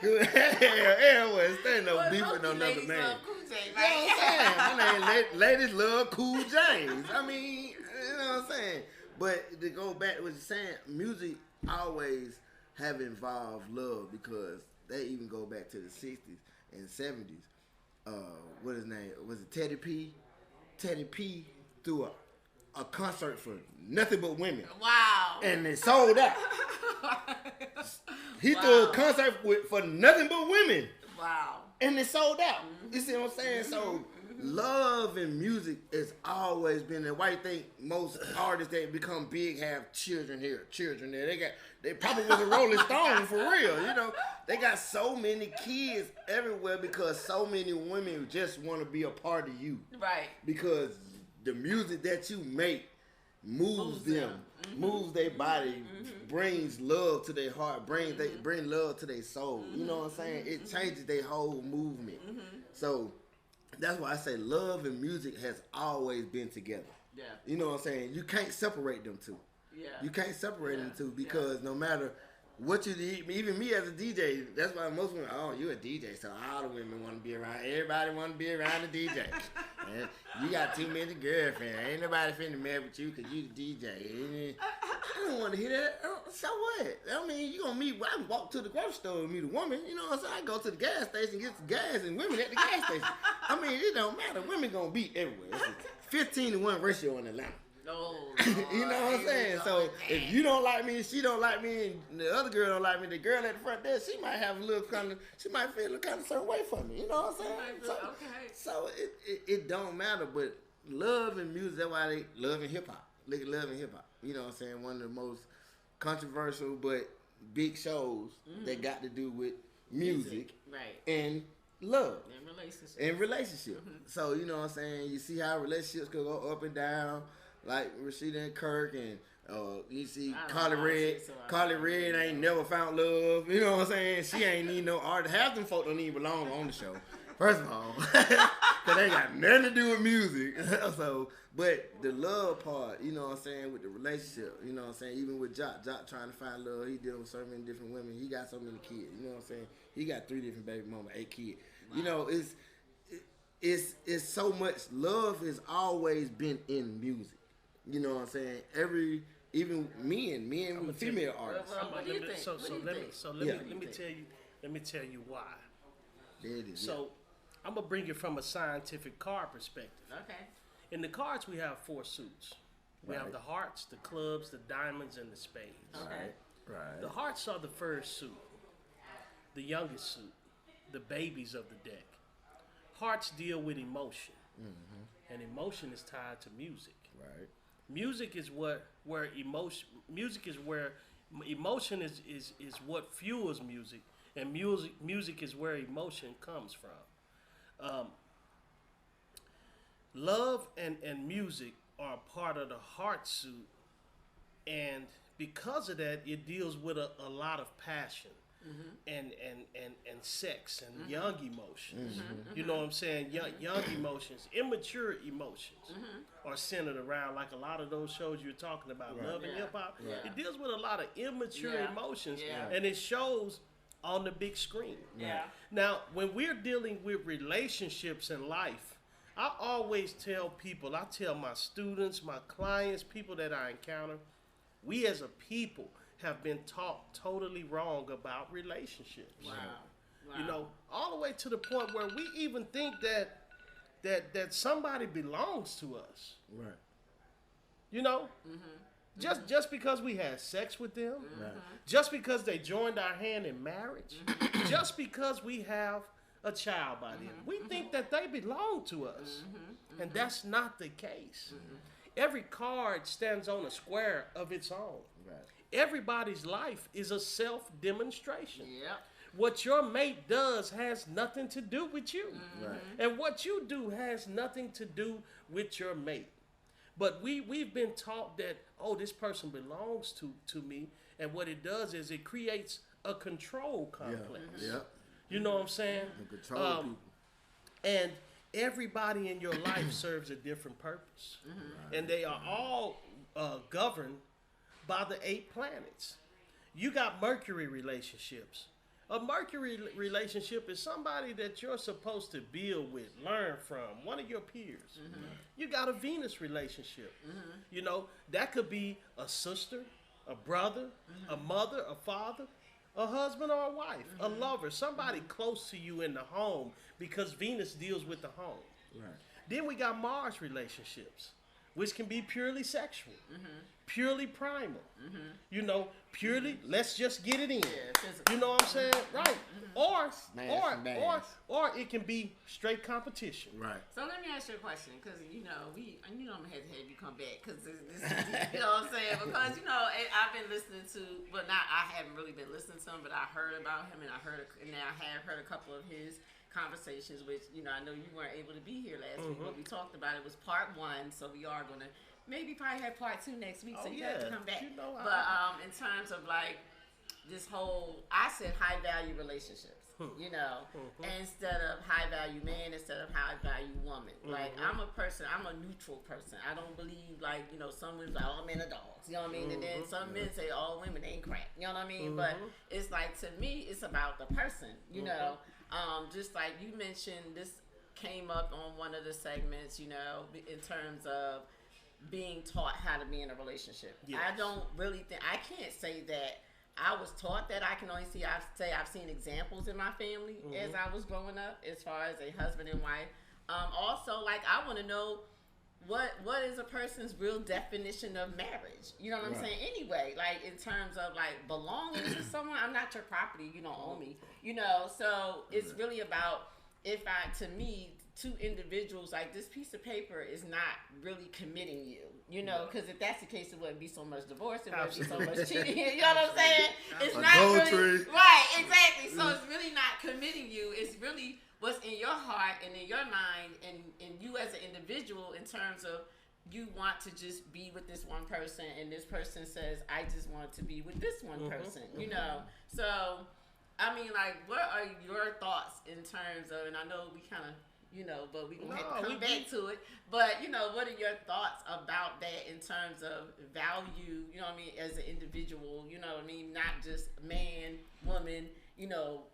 L wasn't studying no beef with no another man. Cool J, You know what I'm saying? My name, ladies love Cool James. I mean, you know what I'm saying? But to go back to what you're saying, music always have involved love because they even go back to the 60s and 70s. What his name? Was it Teddy P? Teddy P threw a concert for nothing but women. Wow. And it sold out. He threw a concert for nothing but women. Wow. And it sold out. You see what I'm saying? So love and music has always been there. Why you think most artists that become big have children here, children there? They probably was a Rolling Stone for real. You know, they got so many kids everywhere because so many women just want to be a part of you. Right. Because the music that you make moves them, moves their body, brings love to their heart, bring love to their soul. You know what I'm saying? It changes their whole movement. So that's why I say love and music has always been together. Yeah. You know what I'm saying? You can't separate them two. Yeah. You can't separate them two because no matter what you do, even me as a DJ, that's why most women, oh, you a DJ, so all the women want to be around. Everybody want to be around the DJ. And you got too many girlfriends. Ain't nobody finna marry with you because you the DJ. I don't want to hear that. So what? I mean, you gonna meet. I can walk to the grocery store and meet a woman. You know what I'm saying? I go to the gas station, get some gas, and women at the gas station. I mean, it don't matter. Women gonna be everywhere. It's a 15-to-1 ratio in Atlanta. No. You know what I'm saying? So if you don't like me, she don't like me, and the other girl don't like me, the girl at the front there, she might have a little she might feel a kind of certain way for me. You know what I'm saying? So it don't matter, but love and music, that's why they love and hip hop. Look at love and hip hop. You know what I'm saying? One of the most controversial but big shows that got to do with music. Right. And love. And relationship. So, you know what I'm saying? You see how relationships could go up and down, like Rashida and Kirk, and you see Carly Red. Carly Red ain't never found love. You know what I'm saying? She ain't need no art. Half them folk don't even belong on the show. First of all, because they got nothing to do with music. So, but the love part, you know what I'm saying, with the relationship, you know what I'm saying, even with Jock trying to find love, he dealing with so many different women. He got so many kids, you know what I'm saying? He got 3 different baby mamas, 8 kids. Wow. You know, it's so much love has always been in music. You know what I'm saying? Even men, female artists. What do you think? Let me tell you why. There it is. So, I'm gonna bring it from a scientific card perspective. Okay. In the cards, we have 4 suits. We have the hearts, the clubs, the diamonds, and the spades. Okay. Right. The hearts are the first suit, the youngest suit, the babies of the deck. Hearts deal with emotion, and emotion is tied to music. Right. Music is where emotion. Music is where emotion is what fuels music, and music is where emotion comes from. Love and music are a part of the heart suit, and because of that, it deals with a lot of passion and sex and young emotions. You know what I'm saying? Young emotions, immature emotions are centered around, like a lot of those shows you're talking about, Love and Hip Hop. Yeah. It deals with a lot of immature emotions, Yeah. and it shows on the big screen. Yeah. Now, when we're dealing with relationships in life, I always tell people, I tell my students, my clients, people that I encounter, we as a people have been taught totally wrong about relationships. Wow. You know, all the way to the point where we even think that somebody belongs to us. Right. You know? Just because we had sex with them, Right. just because they joined our hand in marriage, just because we have a child by them, we think that they belong to us. And that's not the case. Every card stands on a square of its own. Right. everybody's life is a self-demonstration. Yep. What your mate does has nothing to do with you. Right. And what you do has nothing to do with your mate. But we've been taught that, oh, this person belongs to me. And what it does is it creates a control complex. Yeah. You know what I'm saying? And control people. And everybody in your life serves a different purpose. And they are all governed by the 8 planets. You got Mercury relationships. A Mercury relationship is somebody that you're supposed to build with, learn from, one of your peers. You got a Venus relationship. You know, that could be a sister, a brother, a mother, a father, a husband or a wife, a lover, somebody close to you in the home, because Venus deals with the home. Right. Then we got Mars relationships, which can be purely sexual, purely primal. You know, purely, let's just get it in. You know what I'm saying? Right. Or it can be straight competition. Right. So let me ask you a question, because I'm gonna have to have you come back, because this you know what I'm saying? Because I've been listening to, I haven't really been listening to him, but I heard about him, and I have heard a couple of his conversations, which I know you weren't able to be here last week, but we talked about it. It was part 1, so we are gonna maybe probably have part 2 next week, so you have to come back. But in terms of like this whole, I said high value relationships, instead of high value man, instead of high value woman. Like I'm a neutral person. I don't believe like, some women like all men are dogs, you know what I mean? And then some men say all women ain't crap, you know what I mean? But it's like, to me, it's about the person, you know? Just like you mentioned, this came up on one of the segments, in terms of being taught how to be in a relationship. Yes. I don't really think, I can't say that I was taught that. I can only say I've seen examples in my family as I was growing up, as far as a husband and wife. Also, like, I want to know what is a person's real definition of marriage? You know what I'm saying? Anyway, like in terms of like belonging to someone, I'm not your property. You don't own me. So it's really about, to me, 2 individuals, like this piece of paper is not really committing you, because if that's the case, it wouldn't be so much divorce, it wouldn't be so much cheating, you know what I'm saying? It's not really, right, exactly. So it's really not committing you, it's really what's in your heart and in your mind and you as an individual, in terms of you want to just be with this one person, and this person says, I just want to be with this one person, So, I mean, like, what are your thoughts in terms of, and I know we kind of, but we're going to have to come back to it. But, what are your thoughts about that in terms of value, as an individual, not just man, woman,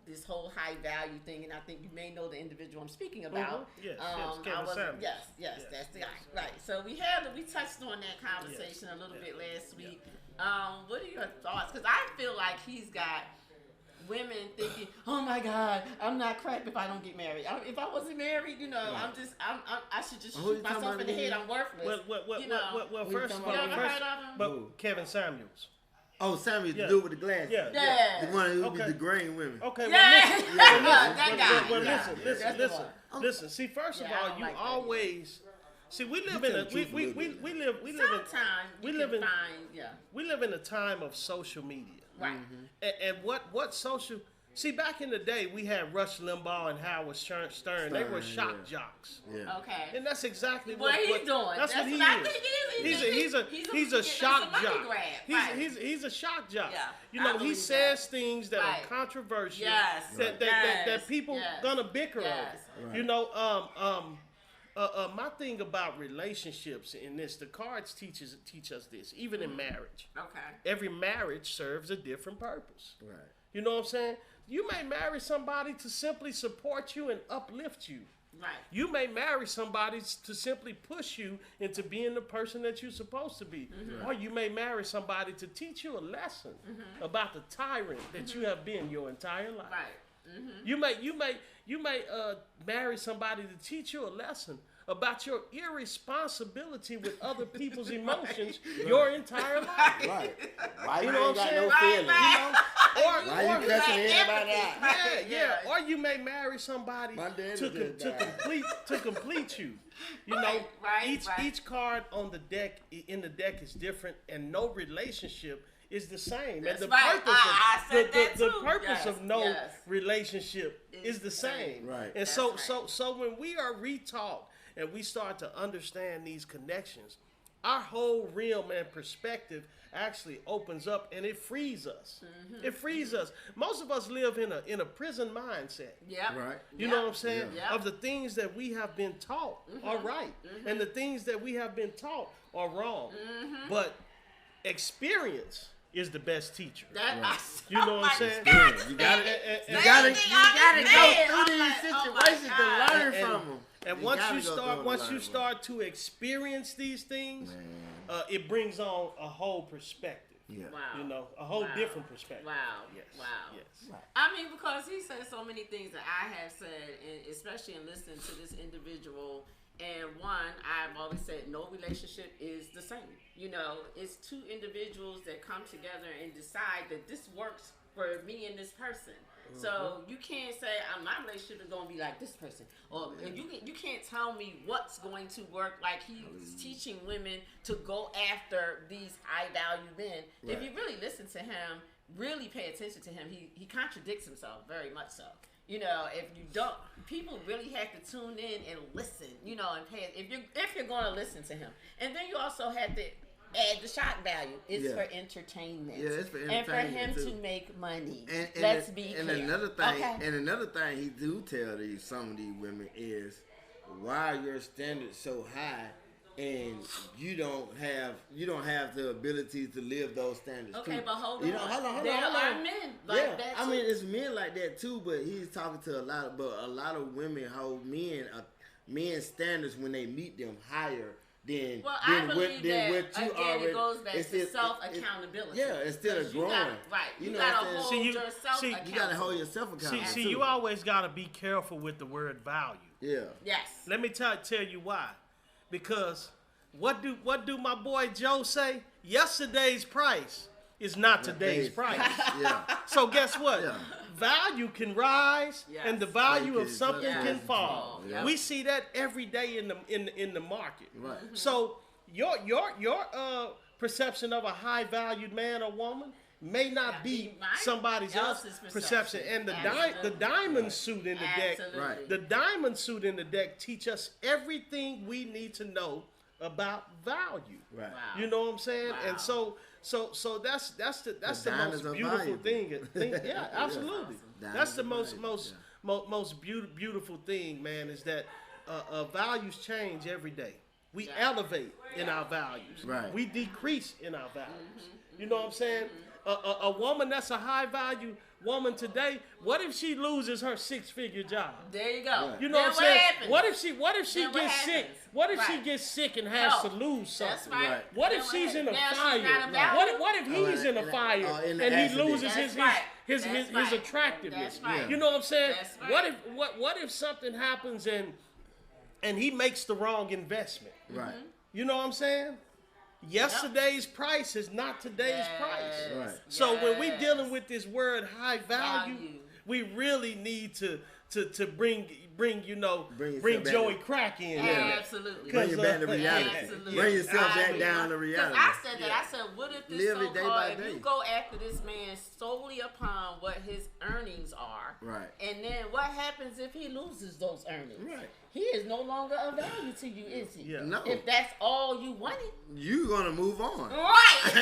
this whole high value thing. And I think you may know the individual I'm speaking about. Yes, yes, that's the guy. Right. So we touched on that conversation a little bit last week. What are your thoughts? Because I feel like he's got women thinking, oh my God, I'm not crap if I don't get married. If I wasn't married, I should just shoot myself in the head. I'm worthless. Well, first of all, Kevin Samuels. Oh, Samuel, the dude with the glasses. Yeah. The one who with the green women. Okay, listen. See, first of all, you always see. We live in a time of social media. Right. And what social... See, back in the day, we had Rush Limbaugh and Howard Stern. They were shock jocks. Yeah. Okay. And that's exactly what he's doing. That's what he is. He's a shock jock. He's a shock jock. Yeah. He says things that are controversial. Yes. That people gonna bicker over. Yes. My thing about relationships in this, the cards teach us this, even in marriage. Okay. Every marriage serves a different purpose. Right. You know what I'm saying? You may marry somebody to simply support you and uplift you. Right. You may marry somebody to simply push you into being the person that you're supposed to be. Or you may marry somebody to teach you a lesson about the tyrant that you have been your entire life. Right. You may marry somebody to teach you a lesson about your irresponsibility with other people's emotions your entire life. Right. Why you you know ain't what I'm got no saying? feelings? Why you cussing everybody out? Yeah. Or you may marry somebody to complete you. Each card on the deck is different, and no relationship is the same. That's and the right. purpose I said that the too. purpose Yes, of no yes. relationship is the same. Right. And That's so right. so when we are retaught and we start to understand these connections, our whole realm and perspective actually opens up and it frees us. It frees us. Most of us live in a prison mindset. Yep. Right. You know what I'm saying? Yeah. Of the things that we have been taught are right. And the things that we have been taught are wrong. But experience is the best teacher. You know what I'm saying? You gotta Same go thing I through said. these I'm like, oh my situations to God. learn from them. And once you start to experience these things, it brings on a whole perspective. Yeah. Wow. You know, a whole different perspective. Wow. Yes. Wow. Yes. I mean, because he said so many things that I have said, and especially in listening to this individual. And one, I've always said, no relationship is the same. You know, it's two individuals that come together and decide that this works for me and this person. So you can't say my relationship is going to be like this person, or and you can't tell me what's going to work. Like he's teaching women to go after these high value men. If you really listen to him, really pay attention to him, he contradicts himself very much so. You know, if you don't, people really have to tune in and listen. You know, and pay if you're going to listen to him, and then you also have to add the shock value. It's for entertainment. Yeah, it's for entertainment. And for him too. to make money. And Let's be clear. Another thing, Okay. and another thing he do tell some of these women is why are your standards so high, and you don't have the ability to live those standards. Okay, too. but hold You know, on. hold on. There are men like that I too. mean, it's men like that too, but he's talking to a lot of women hold men's standards when they meet them higher. Well, I believe that, what you again, already, it goes back it's to still- self-accountability. Yeah, it's still Because growing. You know got what to I'm hold saying? yourself accountable. You got to hold yourself accountable. See, too. you always got to be careful with the word value. Yeah. Yes. Let me tell you why. Because what do my boy Joe say? Yesterday's price is not today's price. Yeah. So guess what? Yeah. Value can rise Yes. and the value Like of it something does. can fall. Yeah. We see that every day in the market. Right. So your perception of a high valued man or woman may not be mine, somebody else's else's perception. And the Absolutely. diamond suit in the deck, Absolutely. Right. the diamond suit in the deck teach us everything we need to know about value. Right. Wow. You know what I'm saying? Wow. And so that's the diamonds most are beautiful valuable. thing. Yeah, absolutely. Diamonds That's the are most valuable, beautiful thing, man, is that values change every day. We Yeah. elevate in our values. Right. We decrease in our values. You know what I'm saying? A woman that's a high value woman today, what if she loses her 6-figure job? There you go. You know Then what I'm saying? happens? What if she Then what gets sick? happens? What if she Right. gets sick and has No. to lose something? That's right. Right. What Then if she's in a Now she's fire? not a value? What if he's in a fire in the and he accident. loses That's his right. his That's his right. attractiveness? That's right. You know what I'm saying? That's right. What if something happens and he makes the wrong investment? Right. You know what I'm saying? Yesterday's price is not today's price. Right. So when we Yes. dealing with this word high value, Value. we really need to bring Bring yourself back Joey to- Crack in. Absolutely. Bring it back to reality. Absolutely. Bring yourself back I down to agree. reality. Because I said that. I said, what if this Live it day by so-called, if day. you go after this man solely upon what his earnings are, Right. and then what happens if he loses those earnings? Right. He is no longer of value to you, is he? Yeah. No. If that's all you wanted. You're gonna move on. Right.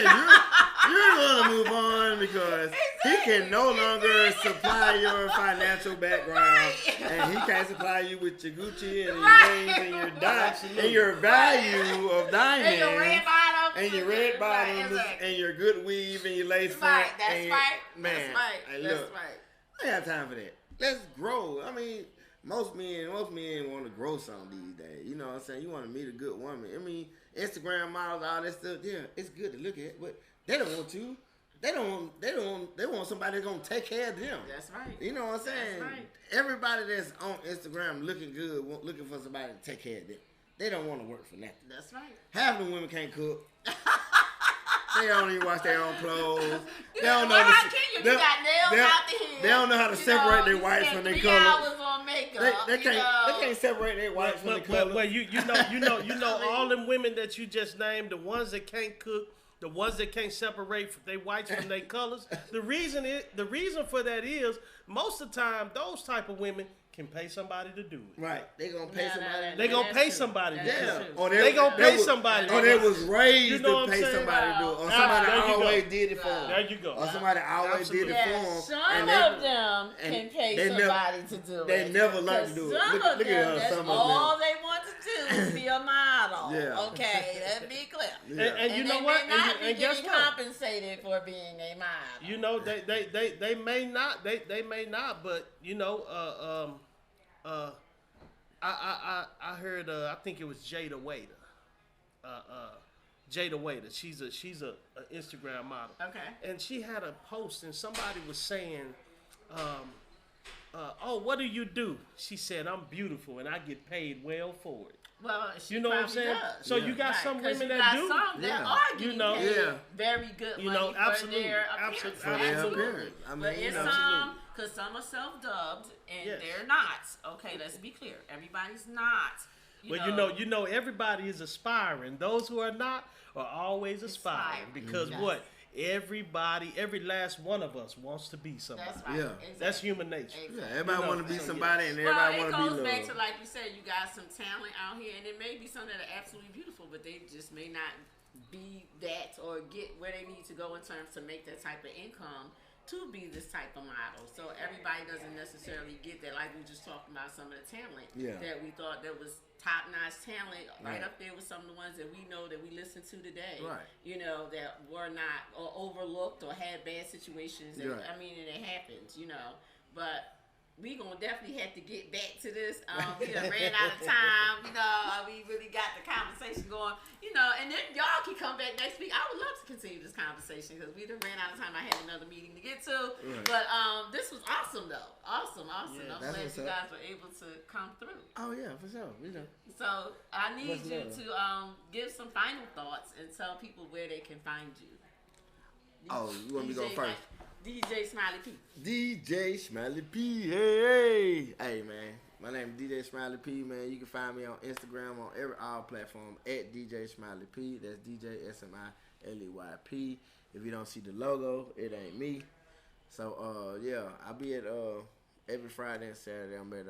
You're gonna move on because he can no longer supply your financial background, and he can't supply you with your Gucci and your Right. rings and your diamonds and your value of diamonds And your red bottoms. and your red bottoms Right. and your good weave and your lace Right. front. That's and right. Man, That's right. hey, That's look, right. I ain't got time for that. Let's grow. I mean, most men want to grow something these days. You know what I'm saying? You want to meet a good woman. I mean, Instagram models, all that stuff. Yeah, it's good to look at, but they don't want you. They want somebody that's gonna take care of them. That's right. You know what I'm saying? That's right. Everybody that's on Instagram looking good, looking for somebody to take care of them. They don't want to work for nothing. That's right. Half of the women can't cook. They don't even wash their own clothes. They don't know. Well, how can you? You got nails out the head. They don't know how to separate their whites from their colors. 3 hours on makeup. They can't separate their whites from their colors. Well, you know, all them women that you just named, the ones that can't cook, The ones that can't separate their whites from their colors. The reason for that is most of the time those type of women can pay somebody to do it. Right. They gonna pay somebody. They gonna pay somebody to do it. Or They gonna pay somebody. Or they was raised You know to what pay I'm saying? somebody to do it. Or Now, somebody there you always go. did it for them. There you go. Or somebody always did it for them. Some of them can pay somebody to do it. They never learned to do it. Some Look of at them, her. that's Some all of them. they want to do is be a model. Yeah. Okay, let's be clear. Yeah. And you know they what? may not be And guess getting what? compensated for being a model. You know, they may not, they may not, but you know, I heard, I think it was Jada Waiter. Jada Waiter. She's a Instagram model. Okay. And she had a post, and somebody was saying, "Oh, what do you do?" She said, "I'm beautiful, and I get paid well for it." Well, she You know what I'm probably saying? does. So you got some 'cause women you that got do. some that Yeah. are getting You know, paid yeah. very good You money know, for absolutely, their absolutely, appearance. for their Absolutely. appearance. I mean, But it's absolutely. because some are self-dubbed and Yes. they're not. Okay, let's be clear. Everybody's not. You know, everybody is aspiring. Those who are not are always aspiring. Because Yes. what? Everybody, every last one of us wants to be somebody. That's right. Yeah. Exactly. That's human nature. Exactly. Yeah, everybody You know, want to be so, somebody, and Well, everybody it want to goes be back loved. to, like you said, you got some talent out here, and it may be some that are absolutely beautiful, but they just may not be that or get where they need to go in terms to make that type of income to be this type of model. So everybody doesn't necessarily get that. Like we just talked about some of the talent that we thought that was top-notch talent, right up there with some of the ones that we know that we listen to today. Right. You know, that were not or overlooked or had bad situations. And, Right. I mean, and it happens, you know. But we gonna definitely have to get back to this. We done ran out of time. You know, we really got the conversation going. You know, and then y'all can come back next week. I would love to continue this conversation because we done ran out of time. I had another meeting to get to. Right. But this was awesome though. Awesome. Yeah, I'm that's glad what's you up. guys were able to come through. Oh yeah, for sure. We know. So I need Much you love. to give some final thoughts and tell people where they can find you. Oh, you want me to go DJ first? DJ Smiley P. DJ Smiley P. Hey, man. My name is DJ Smiley P. Man, you can find me on Instagram on all platforms at DJ Smiley P. That's DJ SMILEYP. If you don't see the logo, it ain't me. So yeah, I'll be at every Friday and Saturday. I'm at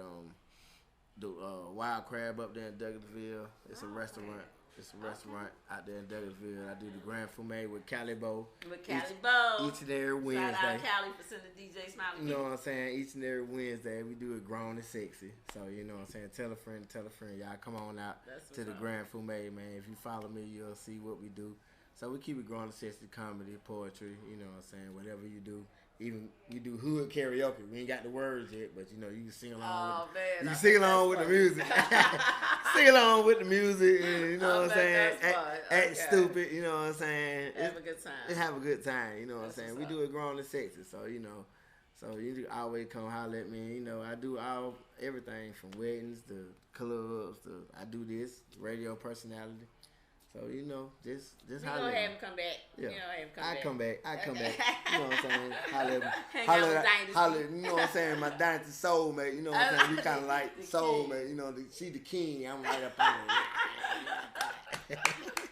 the Wild Crab up there in Douglasville. It's a restaurant. It's a restaurant out there in Douglasville. I do the Grand Fumet with Cali Bo. With Cali Bo. Each and every Wednesday. Shout out Cali for sending DJ Smiley P. You know what I'm saying? Each and every Wednesday, we do it grown and sexy. So, you know what I'm saying? Tell a friend. Y'all come on out That's to the what's up. Grand Fumet, man. If you follow me, you'll see what we do. So, we keep it grown and sexy, comedy, poetry, you know what I'm saying? Whatever you do. Even you do hood karaoke. We ain't got the words yet, but, you know, you can sing along with man, you I can sing bet along that's with the music. Sing along with the music, and, you know I what I'm bet saying? that's fun. Act Okay. stupid, you know what I'm saying? Have a good time. Just have a good time, you know what I'm That's saying? what's We up. do it grown and sexy, so you know. So you do always come holler at me. You know, I do everything from weddings to clubs to I do this radio personality. So you know, just We holler gonna at have me. him come back. Yeah, We gonna have him come I back. come back. I come Okay. back. You know what I'm saying? Holler at me. Hang Holler out with at- Dynasty. holler. You know what I'm saying? My Dynasty soulmate. You know what I'm saying? We kind of like The soulmate. You know, she the king. I'm right up on it.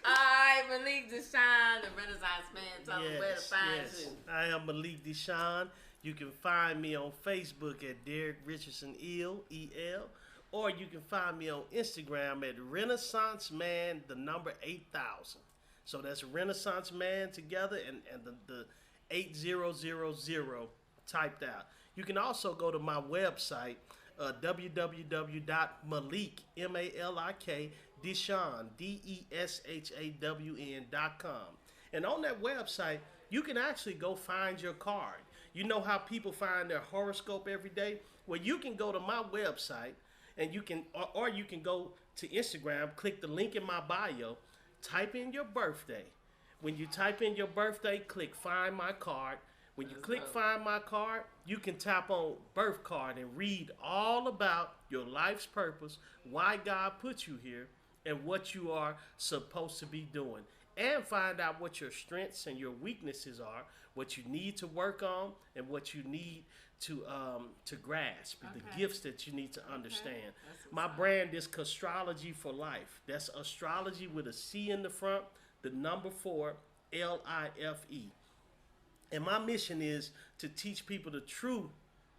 Alright, Malik DESHAWN, the Renaissance man. Tell them where to find you. I am Malik DESHAWN. You can find me on Facebook at Derek Richardson E.L. Or you can find me on Instagram at Renaissance Man, the number 8,000. So that's Renaissance Man together and the 8000 typed out. You can also go to my website, www.malik, M-A-L-I-K, DESHAWN, DESHAWN.com. And on that website, you can actually go find your card. You know how people find their horoscope every day? Well, you can go to my website and you can, or you can go to Instagram, click the link in my bio, type in your birthday. When you type in your birthday, click find my card. When you click find my card, you can tap on birth card and read all about your life's purpose, why God put you here, and what you are supposed to be doing. And find out what your strengths and your weaknesses are, what you need to work on, and what you need to grasp, the gifts that you need to understand. My brand is Castrology for Life. That's astrology with a C in the front, the number 4, LIFE. And my mission is to teach people the true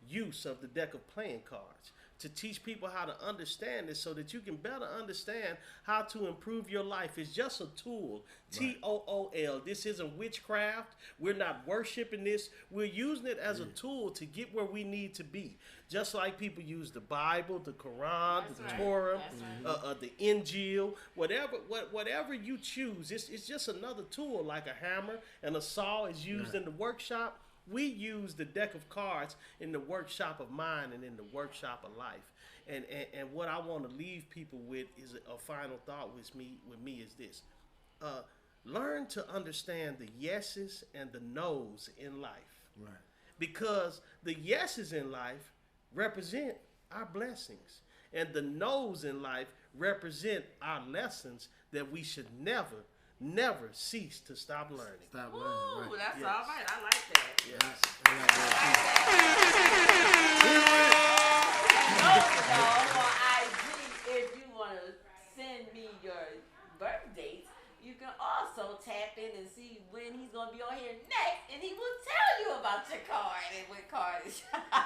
use of the deck of playing cards, to teach people how to understand this so that you can better understand how to improve your life. It's just a tool. Right. TOOL. This isn't witchcraft. We're not worshiping this. We're using it as a tool to get where we need to be. Just like people use the Bible, the Quran, the Torah, the Injil, whatever you choose. It's just another tool, like a hammer and a saw is used in the workshop. We use the deck of cards in the workshop of mind and in the workshop of life. And what I want to leave people with is a final thought with me is this. Learn to understand the yeses and the nos in life. Right. Because the yeses in life represent our blessings. And the nos in life represent our lessons that we should never cease to stop learning. Ooh, that's all right. I like that. Yes. On IG, if you want to send me your birth dates, you can also tap in and see when he's going to be on here next, and he will tell you about your card and what card is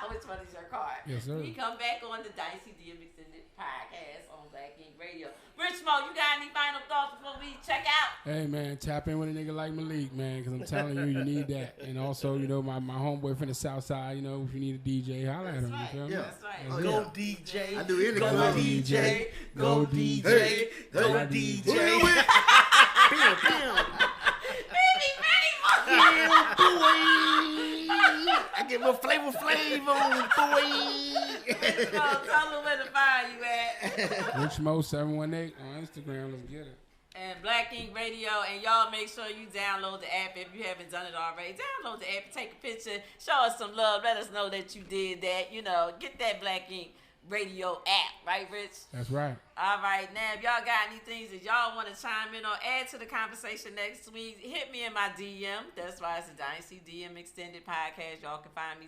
which one is your card. Yes, sir. We come back on the Dynasty DM Extended podcast on Black Ink Radio. Rich Mo, you got any final thoughts before we check out? Hey, man, tap in with a nigga like Malik, man, because I'm telling you need that. And also, you know, my homeboy from the South Side, you know, if you need a DJ, holla at him. Right. You feel me? Yeah. That's right. Oh, Go DJ. I do anything. Go DJ. Go DJ. Go DJ. I get my flavor on, boy. Tell them where to find you at. Rich Mo 718 on Instagram. Let's get it. And Black Ink Radio, and y'all make sure you download the app if you haven't done it already. Download the app, take a picture, show us some love, let us know that you did that. You know, get that Black Ink Radio app, right, Rich? That's right. All right, now if y'all got any things that y'all want to chime in or add to the conversation next week, hit me in my DM. That's why it's the Dynasty DM Extended Podcast. Y'all can find me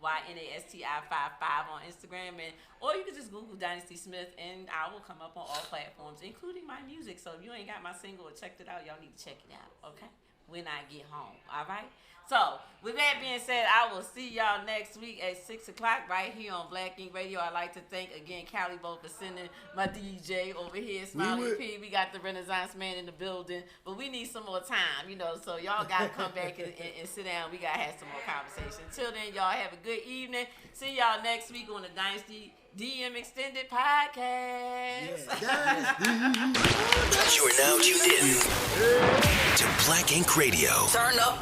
DYNASTI55 on Instagram, or you can just Google Dynasty Smith, and I will come up on all platforms, including my music. So if you ain't got my single or checked it out, y'all need to check it out, okay? When I get home, all right? So, with that being said, I will see y'all next week at 6 o'clock right here on Black Ink Radio. I'd like to thank, again, Calibo for sending my DJ over here, Smiley P. We got the Renaissance Man in the building, but we need some more time, you know, so y'all got to come back and sit down. We got to have some more conversation. Until then, y'all have a good evening. See y'all next week on the Dynasty DM Extended Podcast. You are now tuned in to Black Ink Radio. Turn up